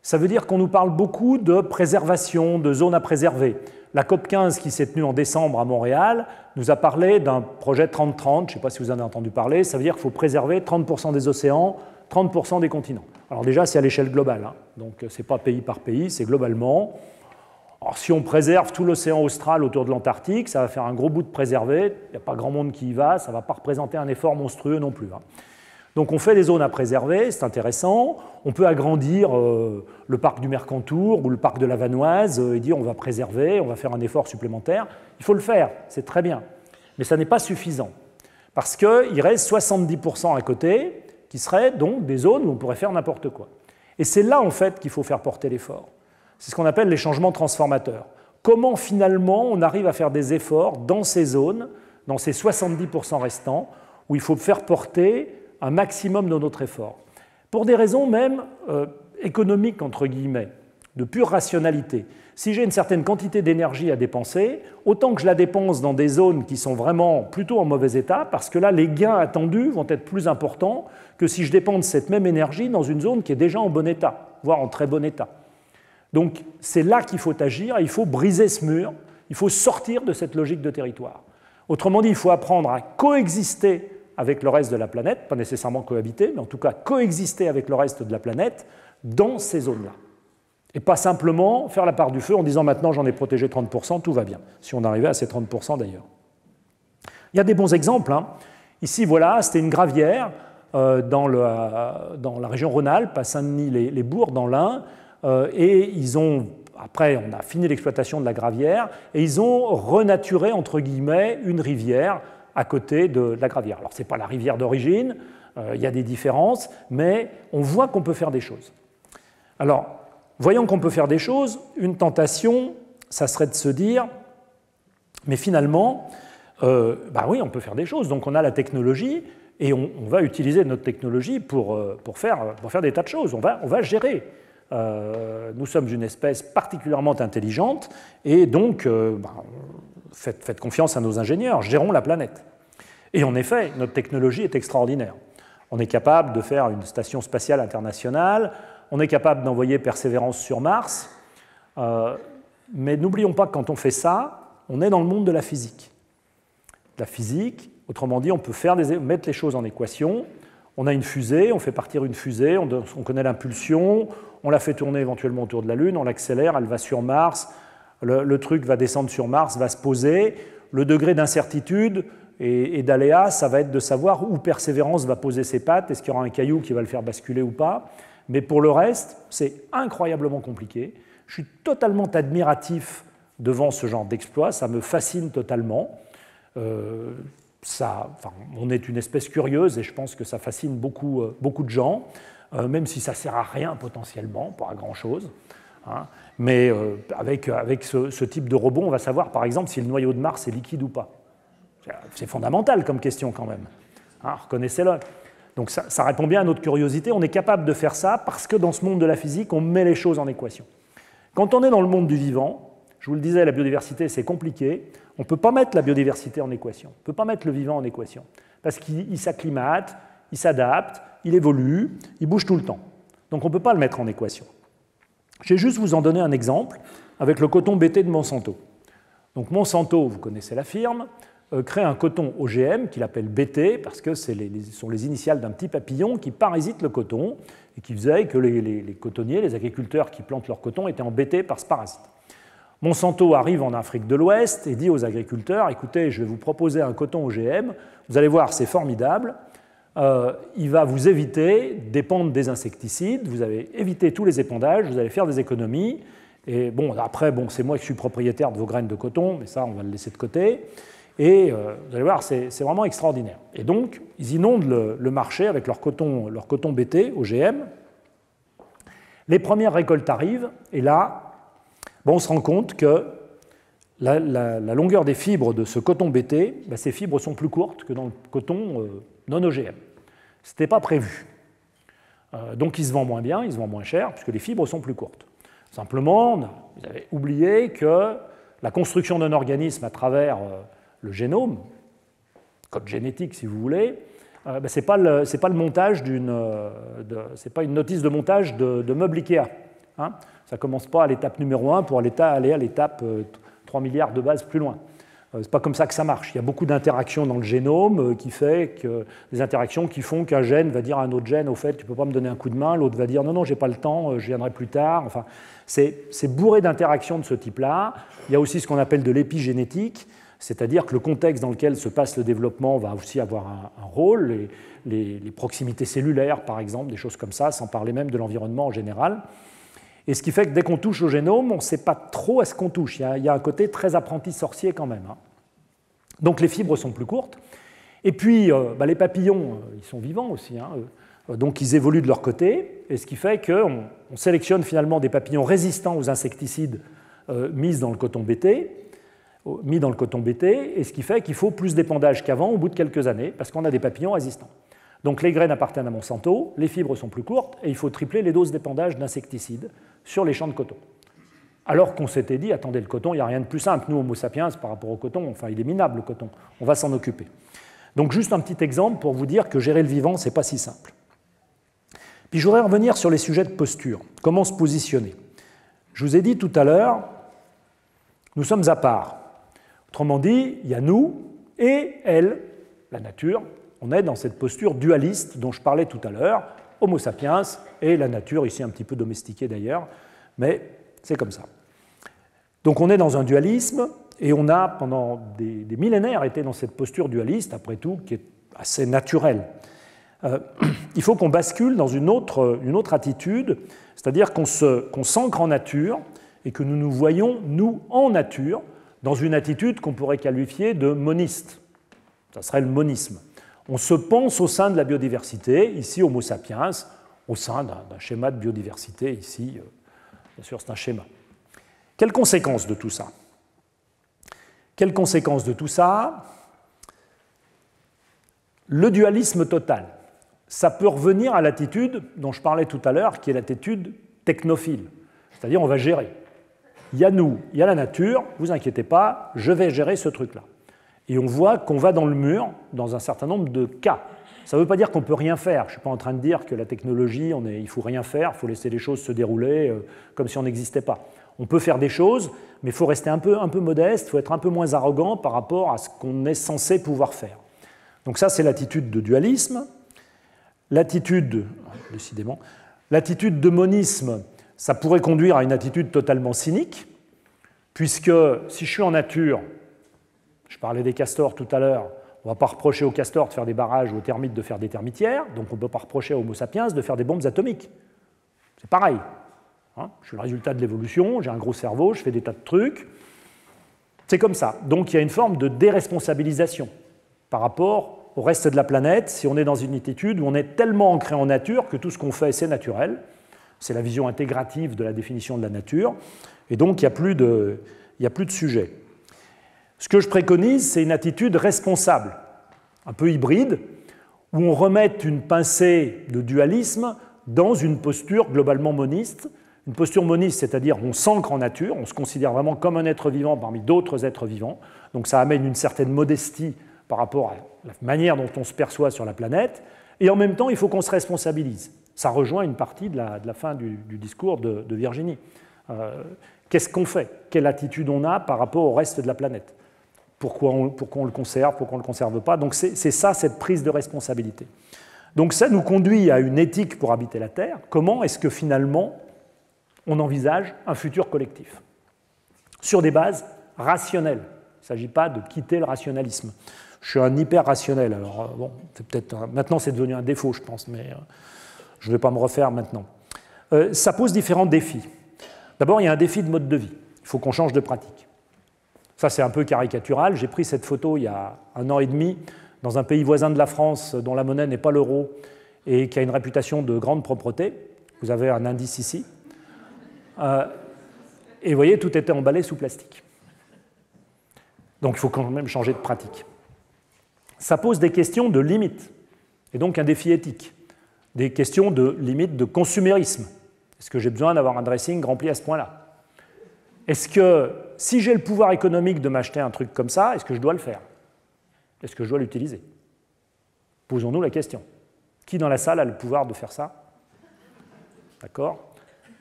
Ça veut dire qu'on nous parle beaucoup de préservation, de zones à préserver. La COP15 qui s'est tenue en décembre à Montréal nous a parlé d'un projet 30-30, je ne sais pas si vous en avez entendu parler, ça veut dire qu'il faut préserver 30% des océans, 30% des continents. Alors déjà, c'est à l'échelle globale, hein. Donc ce n'est pas pays par pays, c'est globalement. Alors si on préserve tout l'océan austral autour de l'Antarctique, ça va faire un gros bout de préservé, il n'y a pas grand monde qui y va, ça ne va pas représenter un effort monstrueux non plus, hein. Donc on fait des zones à préserver, c'est intéressant. On peut agrandir le parc du Mercantour ou le parc de la Vanoise et dire on va préserver, on va faire un effort supplémentaire. Il faut le faire, c'est très bien. Mais ça n'est pas suffisant. Parce qu'il reste 70% à côté qui seraient donc des zones où on pourrait faire n'importe quoi. Et c'est là en fait qu'il faut faire porter l'effort. C'est ce qu'on appelle les changements transformateurs. Comment finalement on arrive à faire des efforts dans ces zones, dans ces 70% restants, où il faut faire porter un maximum de notre effort. Pour des raisons même économiques, entre guillemets, de pure rationalité. Si j'ai une certaine quantité d'énergie à dépenser, autant que je la dépense dans des zones qui sont vraiment plutôt en mauvais état, parce que là, les gains attendus vont être plus importants que si je dépense cette même énergie dans une zone qui est déjà en bon état, voire en très bon état. Donc c'est là qu'il faut agir, il faut briser ce mur, il faut sortir de cette logique de territoire. Autrement dit, il faut apprendre à coexister avec le reste de la planète, pas nécessairement cohabiter, mais en tout cas coexister avec le reste de la planète dans ces zones-là. Et pas simplement faire la part du feu en disant maintenant j'en ai protégé 30%, tout va bien, si on arrivait à ces 30% d'ailleurs. Il y a des bons exemples, hein. Ici, voilà, c'était une gravière dans la région Rhône-Alpes, à Saint-Denis-les-Bourgs, dans l'Ain, et ils ont, après on a fini l'exploitation de la gravière, et ils ont renaturé, entre guillemets, une rivière à côté de la gravière. Alors, ce n'est pas la rivière d'origine, il y a des différences, mais on voit qu'on peut faire des choses. Alors, voyant qu'on peut faire des choses, une tentation, ça serait de se dire, mais finalement, oui, on peut faire des choses, donc on a la technologie, et on va utiliser notre technologie pour faire des tas de choses, on va gérer. Nous sommes une espèce particulièrement intelligente, et donc, faites confiance à nos ingénieurs, gérons la planète. Et en effet, notre technologie est extraordinaire. On est capable de faire une station spatiale internationale, on est capable d'envoyer Persévérance sur Mars, mais n'oublions pas que quand on fait ça, on est dans le monde de la physique. La physique, autrement dit, on peut mettre les choses en équation. On a une fusée, on fait partir une fusée, on connaît l'impulsion, on la fait tourner éventuellement autour de la Lune, on l'accélère, elle va sur Mars. Le truc va descendre sur Mars, va se poser. Le degré d'incertitude et d'aléa, ça va être de savoir où Persévérance va poser ses pattes, est-ce qu'il y aura un caillou qui va le faire basculer ou pas. Mais pour le reste, c'est incroyablement compliqué. Je suis totalement admiratif devant ce genre d'exploit, ça me fascine totalement. On est une espèce curieuse et je pense que ça fascine beaucoup de gens, même si ça ne sert à rien potentiellement, pas à grand-chose. Hein. Mais avec ce type de robot, on va savoir par exemple si le noyau de Mars est liquide ou pas. C'est fondamental comme question quand même. Hein, reconnaissez-le. Donc ça répond bien à notre curiosité. On est capable de faire ça parce que dans ce monde de la physique, on met les choses en équation. Quand on est dans le monde du vivant, je vous le disais, la biodiversité, c'est compliqué. On ne peut pas mettre la biodiversité en équation. On ne peut pas mettre le vivant en équation. Parce qu'il s'acclimate, il s'adapte, il évolue, il bouge tout le temps. Donc on ne peut pas le mettre en équation. Je vais juste vous en donner un exemple avec le coton BT de Monsanto. Donc Monsanto, vous connaissez la firme, crée un coton OGM qu'il appelle BT parce que ce sont les initiales d'un petit papillon qui parasite le coton et qui faisait que les cotonniers, les agriculteurs qui plantent leur coton étaient embêtés par ce parasite. Monsanto arrive en Afrique de l'Ouest et dit aux agriculteurs « Écoutez, je vais vous proposer un coton OGM, vous allez voir, c'est formidable, il va vous éviter d'épandre des insecticides, vous allez éviter tous les épandages, vous allez faire des économies, et bon, après, c'est moi qui suis propriétaire de vos graines de coton, mais ça, on va le laisser de côté. Et vous allez voir, c'est vraiment extraordinaire. Et donc, ils inondent le marché avec leur coton BT, OGM. Les premières récoltes arrivent, et là, on se rend compte que la longueur des fibres de ce coton BT, ces fibres sont plus courtes que dans le coton non OGM. Ce n'était pas prévu. Donc, il se vend moins bien, il se vend moins cher, puisque les fibres sont plus courtes. Simplement, vous avez oublié que la construction d'un organisme à travers le génome, code génétique si vous voulez, c'est pas le montage c'est pas une notice de montage de meubles Ikea. Hein. Ça commence pas à l'étape numéro 1 pour aller à l'étape 3 milliards de bases plus loin. C'est pas comme ça que ça marche. Il y a beaucoup d'interactions dans le génome des interactions qui font qu'un gène va dire à un autre gène, au fait, tu peux pas me donner un coup de main, l'autre va dire non, j'ai pas le temps, je viendrai plus tard. Enfin, c'est bourré d'interactions de ce type-là. Il y a aussi ce qu'on appelle de l'épigénétique, c'est-à-dire que le contexte dans lequel se passe le développement va aussi avoir un rôle, les proximités cellulaires, par exemple, des choses comme ça, sans parler même de l'environnement en général. Et ce qui fait que dès qu'on touche au génome, on ne sait pas trop à ce qu'on touche. Il y a un côté très apprenti sorcier quand même. Hein. Donc les fibres sont plus courtes. Et puis, les papillons, ils sont vivants aussi. Hein, donc ils évoluent de leur côté. Et ce qui fait qu'on sélectionne finalement des papillons résistants aux insecticides mis dans le coton BT. Et ce qui fait qu'il faut plus d'épandage qu'avant au bout de quelques années, parce qu'on a des papillons résistants. Donc les graines appartiennent à Monsanto, les fibres sont plus courtes, et il faut tripler les doses d'épandage d'insecticides sur les champs de coton. Alors qu'on s'était dit, attendez, le coton, il n'y a rien de plus simple. Nous, Homo sapiens, par rapport au coton, enfin, il est minable, le coton. On va s'en occuper. Donc juste un petit exemple pour vous dire que gérer le vivant, ce n'est pas si simple. Puis je voudrais revenir sur les sujets de posture. Comment se positionner? Je vous ai dit tout à l'heure, nous sommes à part. Autrement dit, il y a nous et elle, la nature. On est dans cette posture dualiste dont je parlais tout à l'heure, Homo sapiens et la nature, ici un petit peu domestiquée d'ailleurs, mais c'est comme ça. Donc on est dans un dualisme et on a pendant des millénaires été dans cette posture dualiste, après tout, qui est assez naturelle. Il faut qu'on bascule dans une autre attitude, c'est-à-dire qu'on s'ancre en nature et que nous nous voyons, nous, en nature, dans une attitude qu'on pourrait qualifier de moniste. Ça serait le monisme. On se pense au sein de la biodiversité, ici Homo sapiens, au sein d'un schéma de biodiversité, ici, bien sûr c'est un schéma. Quelles conséquences de tout ça? Quelles conséquences de tout ça? Le dualisme total. Ça peut revenir à l'attitude dont je parlais tout à l'heure, qui est l'attitude technophile. C'est-à-dire on va gérer. Il y a nous, il y a la nature, vous inquiétez pas, je vais gérer ce truc-là. Et on voit qu'on va dans le mur dans un certain nombre de cas. Ça ne veut pas dire qu'on ne peut rien faire. Je ne suis pas en train de dire que la technologie, il ne faut rien faire, il faut laisser les choses se dérouler comme si on n'existait pas. On peut faire des choses, mais il faut rester un peu modeste, il faut être un peu moins arrogant par rapport à ce qu'on est censé pouvoir faire. Donc ça, c'est l'attitude de dualisme. L'attitude, décidément, l'attitude de monisme, ça pourrait conduire à une attitude totalement cynique, puisque si je suis en nature, je parlais des castors tout à l'heure, on ne va pas reprocher aux castors de faire des barrages ou aux termites de faire des termitières, donc on ne peut pas reprocher à Homo sapiens de faire des bombes atomiques. C'est pareil. Hein, je suis le résultat de l'évolution, j'ai un gros cerveau, je fais des tas de trucs. C'est comme ça. Donc il y a une forme de déresponsabilisation par rapport au reste de la planète, si on est dans une attitude où on est tellement ancré en nature que tout ce qu'on fait, c'est naturel. C'est la vision intégrative de la définition de la nature. Et donc, il n'y a plus de sujet. Ce que je préconise, c'est une attitude responsable, un peu hybride, où on remette une pincée de dualisme dans une posture globalement moniste. Une posture moniste, c'est-à-dire on s'ancre en nature, on se considère vraiment comme un être vivant parmi d'autres êtres vivants. Donc ça amène une certaine modestie par rapport à la manière dont on se perçoit sur la planète. Et en même temps, il faut qu'on se responsabilise. Ça rejoint une partie de la fin du discours de Virginie. Qu'est-ce qu'on fait? Quelle attitude on a par rapport au reste de la planète? Pourquoi on le conserve? Pourquoi on ne le conserve pas? Donc c'est ça, cette prise de responsabilité. Donc ça nous conduit à une éthique pour habiter la Terre. Comment est-ce que finalement on envisage un futur collectif? Sur des bases rationnelles. Il ne s'agit pas de quitter le rationalisme. Je suis un hyper rationnel. Alors bon, maintenant c'est devenu un défaut, je pense, mais je ne vais pas me refaire maintenant. Ça pose différents défis. D'abord, il y a un défi de mode de vie. Il faut qu'on change de pratique. Ça, c'est un peu caricatural. J'ai pris cette photo il y a 1 an et demi dans un pays voisin de la France dont la monnaie n'est pas l'euro et qui a une réputation de grande propreté. Vous avez un indice ici. Et vous voyez, tout était emballé sous plastique. Donc il faut quand même changer de pratique. Ça pose des questions de limite, et donc un défi éthique. Des questions de limite de consumérisme. Est-ce que j'ai besoin d'avoir un dressing rempli à ce point-là? Est-ce que, si j'ai le pouvoir économique de m'acheter un truc comme ça, est-ce que je dois le faire? Est-ce que je dois l'utiliser? Posons-nous la question. Qui dans la salle a le pouvoir de faire ça? D'accord?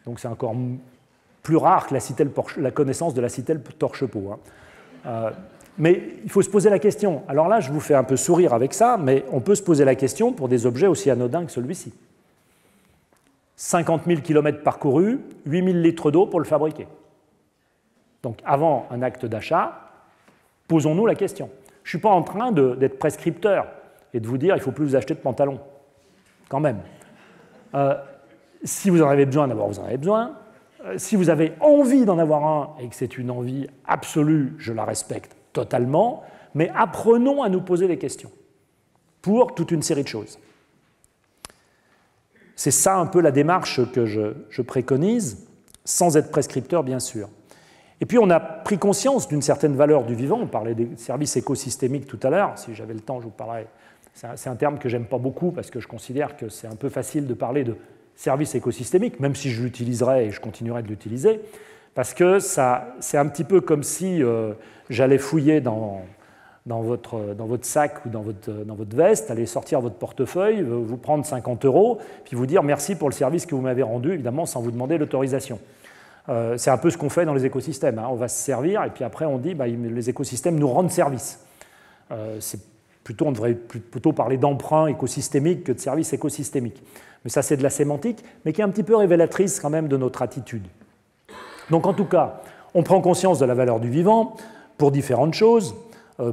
Donc c'est encore plus rare que la connaissance de la citelle torche-peau. Mais il faut se poser la question. Alors là, je vous fais un peu sourire avec ça, mais on peut se poser la question pour des objets aussi anodins que celui-ci. 50 000 km parcourus, 8 000 litres d'eau pour le fabriquer. Donc avant un acte d'achat, posons-nous la question. Je ne suis pas en train d'être prescripteur et de vous dire il ne faut plus vous acheter de pantalons. Quand même. Si vous en avez besoin, d'abord vous en avez besoin. Si vous avez envie d'en avoir un et que c'est une envie absolue, je la respecte totalement, mais apprenons à nous poser des questions pour toute une série de choses. C'est ça un peu la démarche que je préconise, sans être prescripteur bien sûr. Et puis on a pris conscience d'une certaine valeur du vivant. On parlait des services écosystémiques tout à l'heure. Si j'avais le temps, je vous parlerais. C'est un terme que j'aime pas beaucoup parce que je considère que c'est un peu facile de parler de services écosystémiques, même si je l'utiliserai et je continuerai de l'utiliser, parce que c'est un petit peu comme si j'allais fouiller dans votre sac ou dans votre veste, aller sortir votre portefeuille, vous prendre 50 €, puis vous dire merci pour le service que vous m'avez rendu, évidemment sans vous demander l'autorisation. C'est un peu ce qu'on fait dans les écosystèmes. On va se servir et puis après on dit les écosystèmes nous rendent service. On devrait plutôt parler d'emprunt écosystémique que de service écosystémique. Mais ça, c'est de la sémantique, mais qui est un petit peu révélatrice quand même de notre attitude. Donc en tout cas, on prend conscience de la valeur du vivant pour différentes choses,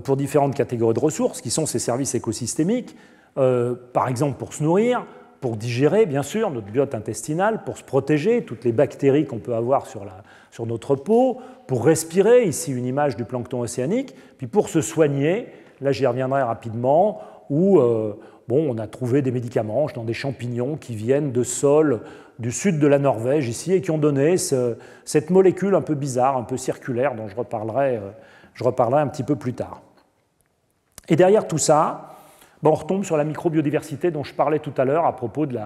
pour différentes catégories de ressources, qui sont ces services écosystémiques, par exemple pour se nourrir, pour digérer, bien sûr, notre biote intestinale, pour se protéger, toutes les bactéries qu'on peut avoir sur notre peau, pour respirer, ici une image du plancton océanique, puis pour se soigner, là j'y reviendrai rapidement, où on a trouvé des médicaments dans des champignons qui viennent de sols du sud de la Norvège ici et qui ont donné cette molécule un peu bizarre, un peu circulaire, dont je reparlerai un petit peu plus tard. Et derrière tout ça, on retombe sur la microbiodiversité dont je parlais tout à l'heure à propos de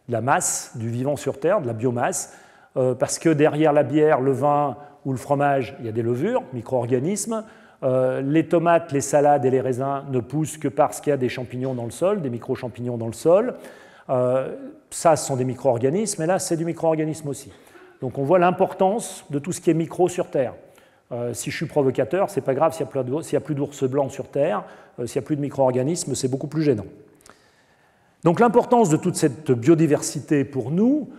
la masse du vivant sur Terre, de la biomasse, parce que derrière la bière, le vin ou le fromage, il y a des levures, micro-organismes. Les tomates, les salades et les raisins ne poussent que parce qu'il y a des champignons dans le sol, des micro-champignons dans le sol. Ça, ce sont des micro-organismes, et là, c'est du micro-organisme aussi. Donc on voit l'importance de tout ce qui est micro sur Terre. Si je suis provocateur, ce n'est pas grave s'il n'y a plus d'ours blancs sur Terre, s'il n'y a plus de micro-organismes, c'est beaucoup plus gênant. Donc l'importance de toute cette biodiversité pour nous,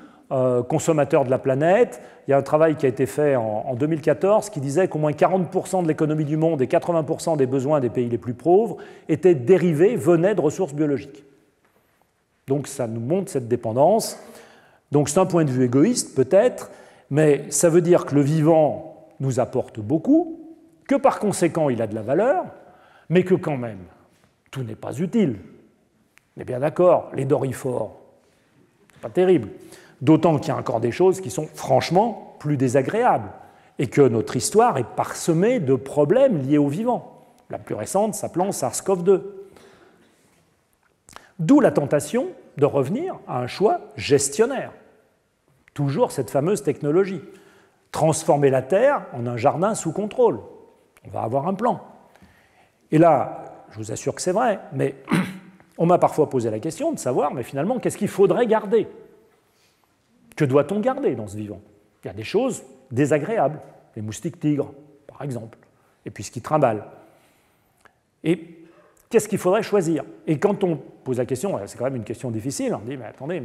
consommateurs de la planète, il y a un travail qui a été fait en 2014 qui disait qu'au moins 40% de l'économie du monde et 80% des besoins des pays les plus pauvres venaient de ressources biologiques. Donc ça nous montre cette dépendance. Donc c'est un point de vue égoïste peut-être, mais ça veut dire que le vivant nous apporte beaucoup, que par conséquent il a de la valeur, mais que quand même tout n'est pas utile. On est bien d'accord, les dorifores, c'est pas terrible. D'autant qu'il y a encore des choses qui sont franchement plus désagréables et que notre histoire est parsemée de problèmes liés au vivant. La plus récente s'appelant SARS-CoV-2. D'où la tentation de revenir à un choix gestionnaire. Toujours cette fameuse technologie. Transformer la Terre en un jardin sous contrôle. On va avoir un plan. Et là, je vous assure que c'est vrai, mais on m'a parfois posé la question de savoir, mais finalement, qu'est-ce qu'il faudrait garder ? Que doit-on garder dans ce vivant? Il y a des choses désagréables, les moustiques tigres, par exemple, et puis ce qui trimballe. Et qu'est-ce qu'il faudrait choisir? Et quand on pose la question, c'est quand même une question difficile, on dit, mais attendez,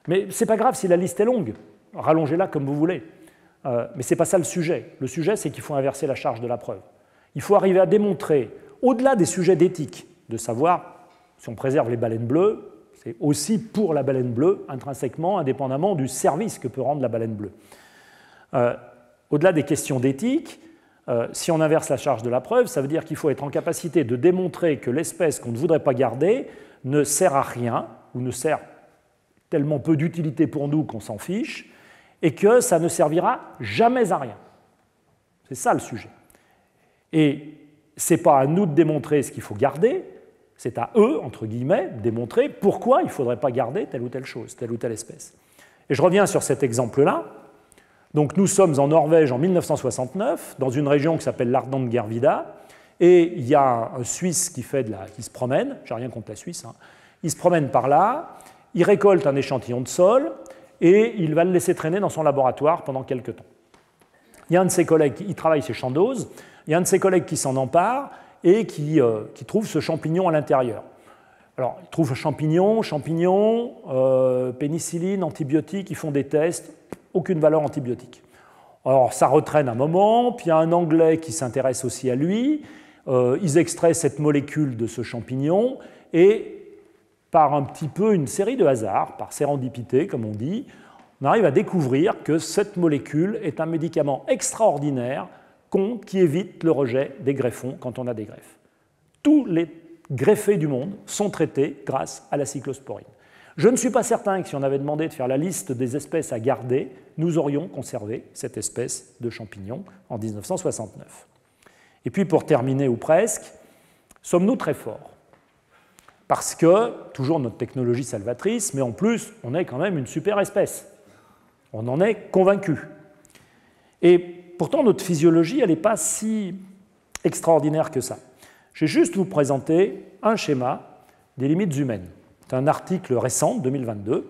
mais c'est pas grave si la liste est longue, rallongez-la comme vous voulez. Mais ce n'est pas ça le sujet. Le sujet, c'est qu'il faut inverser la charge de la preuve. Il faut arriver à démontrer, au-delà des sujets d'éthique, de savoir si on préserve les baleines bleues, c'est aussi pour la baleine bleue, intrinsèquement, indépendamment du service que peut rendre la baleine bleue. Au-delà des questions d'éthique, Si on inverse la charge de la preuve, ça veut dire qu'il faut être en capacité de démontrer que l'espèce qu'on ne voudrait pas garder ne sert à rien, ou ne sert tellement peu d'utilité pour nous qu'on s'en fiche, et que ça ne servira jamais à rien. C'est ça le sujet. Et ce n'est pas à nous de démontrer ce qu'il faut garder, c'est à eux, entre guillemets, de démontrer pourquoi il ne faudrait pas garder telle ou telle chose, telle ou telle espèce. Et je reviens sur cet exemple-là. Donc nous sommes en Norvège en 1969, dans une région qui s'appelle l'Hardangervidda, et il y a un Suisse qui se promène, j'ai rien contre la Suisse, hein, il se promène par là, il récolte un échantillon de sol, et il va le laisser traîner dans son laboratoire pendant quelques temps. Il y a un de ses collègues, il travaille chez Chandos, il y a un de ses collègues qui s'en empare et qui trouve ce champignon à l'intérieur. Alors, ils trouvent champignon, pénicilline, antibiotiques, ils font des tests, aucune valeur antibiotique. Alors, ça retraîne un moment, puis il y a un Anglais qui s'intéresse aussi à lui, ils extraient cette molécule de ce champignon, et par un petit peu une série de hasards, par sérendipité, comme on dit, on arrive à découvrir que cette molécule est un médicament extraordinaire qui évite le rejet des greffons quand on a des greffes. Tous les greffés du monde sont traités grâce à la cyclosporine. Je ne suis pas certain que si on avait demandé de faire la liste des espèces à garder, nous aurions conservé cette espèce de champignon en 1969. Et puis pour terminer, ou presque, sommes-nous très forts? Parce que, toujours notre technologie salvatrice, mais en plus, on est quand même une super espèce. On en est convaincu. Et pourtant, notre physiologie, elle n'est pas si extraordinaire que ça. Je vais juste vous présenter un schéma des limites humaines. C'est un article récent, 2022,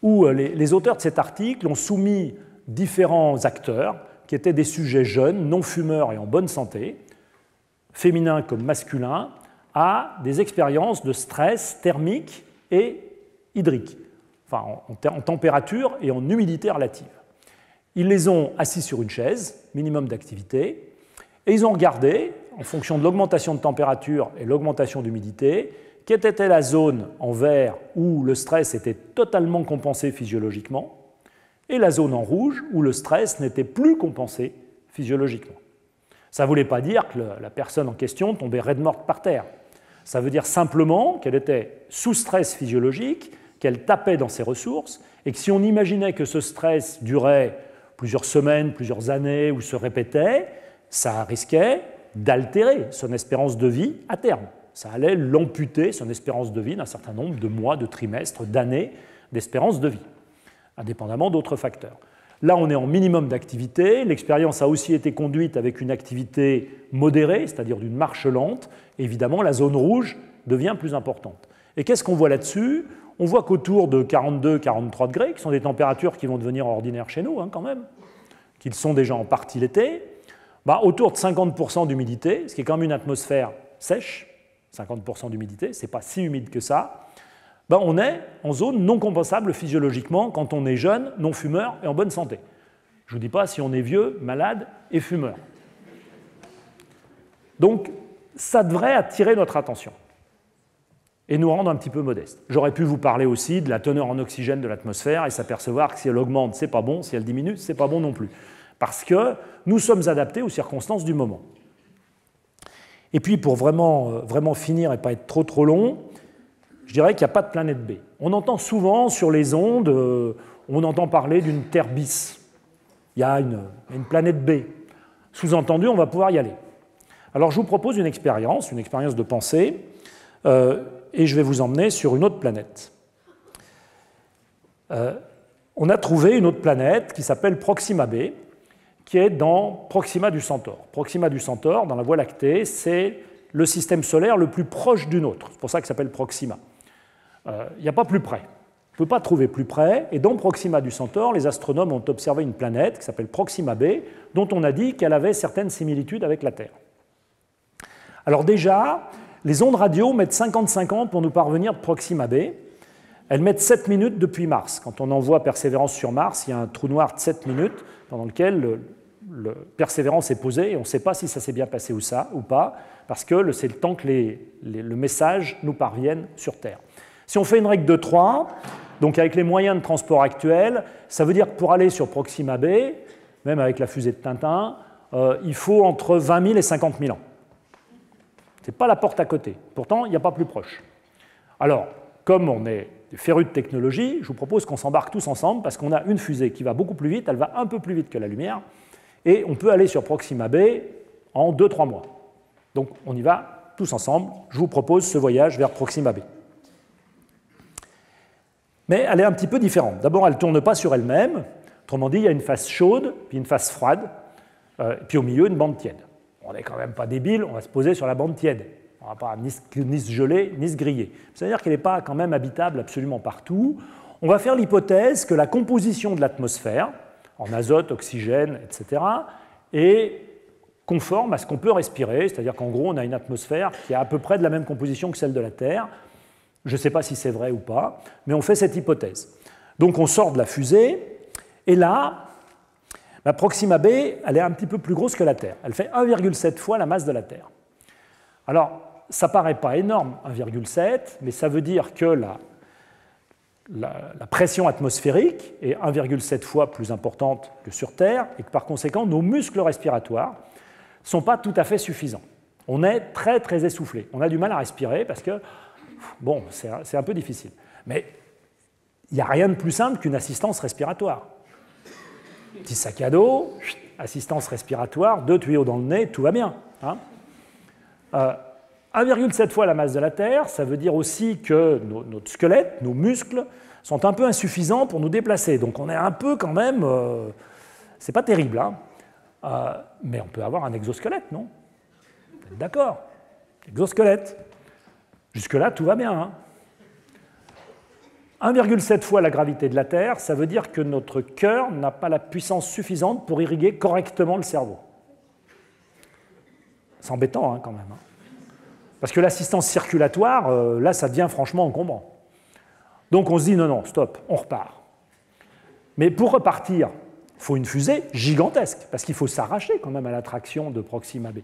où les auteurs de cet article ont soumis différents acteurs qui étaient des sujets jeunes, non fumeurs et en bonne santé, féminins comme masculins, à des expériences de stress thermique et hydrique, enfin en température et en humidité relative. Ils les ont assis sur une chaise, minimum d'activité, et ils ont regardé, en fonction de l'augmentation de température et l'augmentation d'humidité, quelle était la zone en vert où le stress était totalement compensé physiologiquement, et la zone en rouge où le stress n'était plus compensé physiologiquement. Ça ne voulait pas dire que la personne en question tombait raide morte par terre. Ça veut dire simplement qu'elle était sous stress physiologique, qu'elle tapait dans ses ressources, et que si on imaginait que ce stress durait plusieurs semaines, plusieurs années, ou se répétait, ça risquait d'altérer son espérance de vie à terme. Ça allait l'amputer, son espérance de vie, d'un certain nombre de mois, de trimestres, d'années d'espérance de vie, indépendamment d'autres facteurs. Là, on est en minimum d'activité. L'expérience a aussi été conduite avec une activité modérée, c'est-à-dire d'une marche lente. Évidemment, la zone rouge devient plus importante. Et qu'est-ce qu'on voit là-dessus? On voit qu'autour de 42-43 degrés, qui sont des températures qui vont devenir ordinaires chez nous, quand même, qu'ils sont déjà en partie l'été, autour de 50% d'humidité, ce qui est quand même une atmosphère sèche, 50% d'humidité, ce n'est pas si humide que ça, on est en zone non compensable physiologiquement quand on est jeune, non fumeur et en bonne santé. Je ne vous dis pas si on est vieux, malade et fumeur. Donc, ça devrait attirer notre attention et nous rendre un petit peu modestes. J'aurais pu vous parler aussi de la teneur en oxygène de l'atmosphère et s'apercevoir que si elle augmente, ce n'est pas bon, si elle diminue, ce n'est pas bon non plus. Parce que nous sommes adaptés aux circonstances du moment. Et puis, pour vraiment finir et pas être trop long, je dirais qu'il n'y a pas de planète B. On entend souvent sur les ondes, on entend parler d'une Terre bis. Il y a une planète B. Sous-entendu, on va pouvoir y aller. Alors je vous propose une expérience de pensée, et je vais vous emmener sur une autre planète. On a trouvé une autre planète qui s'appelle Proxima B, qui est dans Proxima du Centaure. Proxima du Centaure, dans la Voie lactée, c'est le système solaire le plus proche du nôtre. C'est pour ça qu'il s'appelle Proxima. Il n'y a pas plus près. On ne peut pas trouver plus près. Et dans Proxima du Centaure, les astronomes ont observé une planète qui s'appelle Proxima B, dont on a dit qu'elle avait certaines similitudes avec la Terre. Alors déjà, les ondes radio mettent 55 ans pour nous parvenir de Proxima B. Elles mettent 7 minutes depuis Mars. Quand on envoie Persévérance sur Mars, il y a un trou noir de 7 minutes pendant lequel le Persévérance est posé et on ne sait pas si ça s'est bien passé ou pas, parce que c'est le temps que le message nous parvienne sur Terre. Si on fait une règle de 3, donc avec les moyens de transport actuels, ça veut dire que pour aller sur Proxima B, même avec la fusée de Tintin, il faut entre 20 000 et 50 000 ans. Ce n'est pas la porte à côté. Pourtant, il n'y a pas plus proche. Alors, comme on est des férus de technologie, je vous propose qu'on s'embarque tous ensemble parce qu'on a une fusée qui va beaucoup plus vite, elle va un peu plus vite que la lumière, et on peut aller sur Proxima b en 2-3 mois. Donc, on y va tous ensemble. Je vous propose ce voyage vers Proxima b. Mais elle est un petit peu différente. D'abord, elle ne tourne pas sur elle-même. Autrement dit, il y a une face chaude, puis une face froide, et puis au milieu, une bande tiède. On n'est quand même pas débile, on va se poser sur la bande tiède. On ne va pas ni se geler, ni se griller. C'est-à-dire qu'elle n'est pas quand même habitable absolument partout. On va faire l'hypothèse que la composition de l'atmosphère, en azote, oxygène, etc., est conforme à ce qu'on peut respirer. C'est-à-dire qu'en gros, on a une atmosphère qui a à peu près de la même composition que celle de la Terre. Je ne sais pas si c'est vrai ou pas, mais on fait cette hypothèse. Donc on sort de la fusée, et là, la Proxima b, elle est un petit peu plus grosse que la Terre. Elle fait 1,7 fois la masse de la Terre. Alors, ça ne paraît pas énorme, 1,7, mais ça veut dire que la pression atmosphérique est 1,7 fois plus importante que sur Terre, et que par conséquent, nos muscles respiratoires ne sont pas tout à fait suffisants. On est très, très essoufflé. On a du mal à respirer parce que, bon, c'est un peu difficile. Mais il n'y a rien de plus simple qu'une assistance respiratoire. Petit sac à dos, assistance respiratoire, 2 tuyaux dans le nez, tout va bien. Hein, 1,7 fois la masse de la Terre, ça veut dire aussi que notre squelette, nos muscles, sont un peu insuffisants pour nous déplacer. Donc on est un peu quand même... c'est pas terrible, hein, mais on peut avoir un exosquelette, non? Vous êtes d'accord? Exosquelette. Jusque-là, tout va bien. Hein, 1,7 fois la gravité de la Terre, ça veut dire que notre cœur n'a pas la puissance suffisante pour irriguer correctement le cerveau. C'est embêtant hein, quand même. Hein. Parce que l'assistance circulatoire, là, ça devient franchement encombrant. Donc on se dit, non, non, stop, on repart. Mais pour repartir, il faut une fusée gigantesque, parce qu'il faut s'arracher quand même à l'attraction de Proxima b.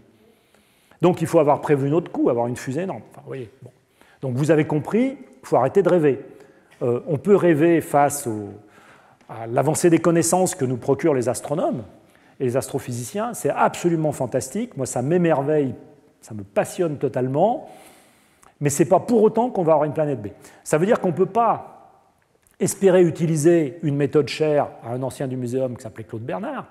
Donc il faut avoir prévu notre coup, avoir une fusée énorme. Enfin, vous voyez, bon. Donc vous avez compris, il faut arrêter de rêver. On peut rêver face à l'avancée des connaissances que nous procurent les astronomes et les astrophysiciens. C'est absolument fantastique. Moi, ça m'émerveille, ça me passionne totalement. Mais ce n'est pas pour autant qu'on va avoir une planète B. Ça veut dire qu'on ne peut pas espérer utiliser une méthode chère à un ancien du muséum qui s'appelait Claude Bernard,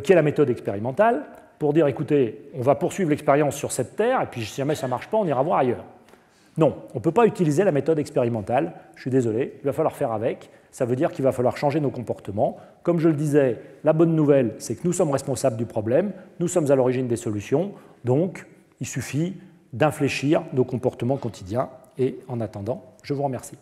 qui est la méthode expérimentale, pour dire, écoutez, on va poursuivre l'expérience sur cette Terre, et puis si jamais ça ne marche pas, on ira voir ailleurs. Non, on ne peut pas utiliser la méthode expérimentale, je suis désolé, il va falloir faire avec, ça veut dire qu'il va falloir changer nos comportements. Comme je le disais, la bonne nouvelle, c'est que nous sommes responsables du problème, nous sommes à l'origine des solutions, donc il suffit d'infléchir nos comportements quotidiens, et en attendant, je vous remercie.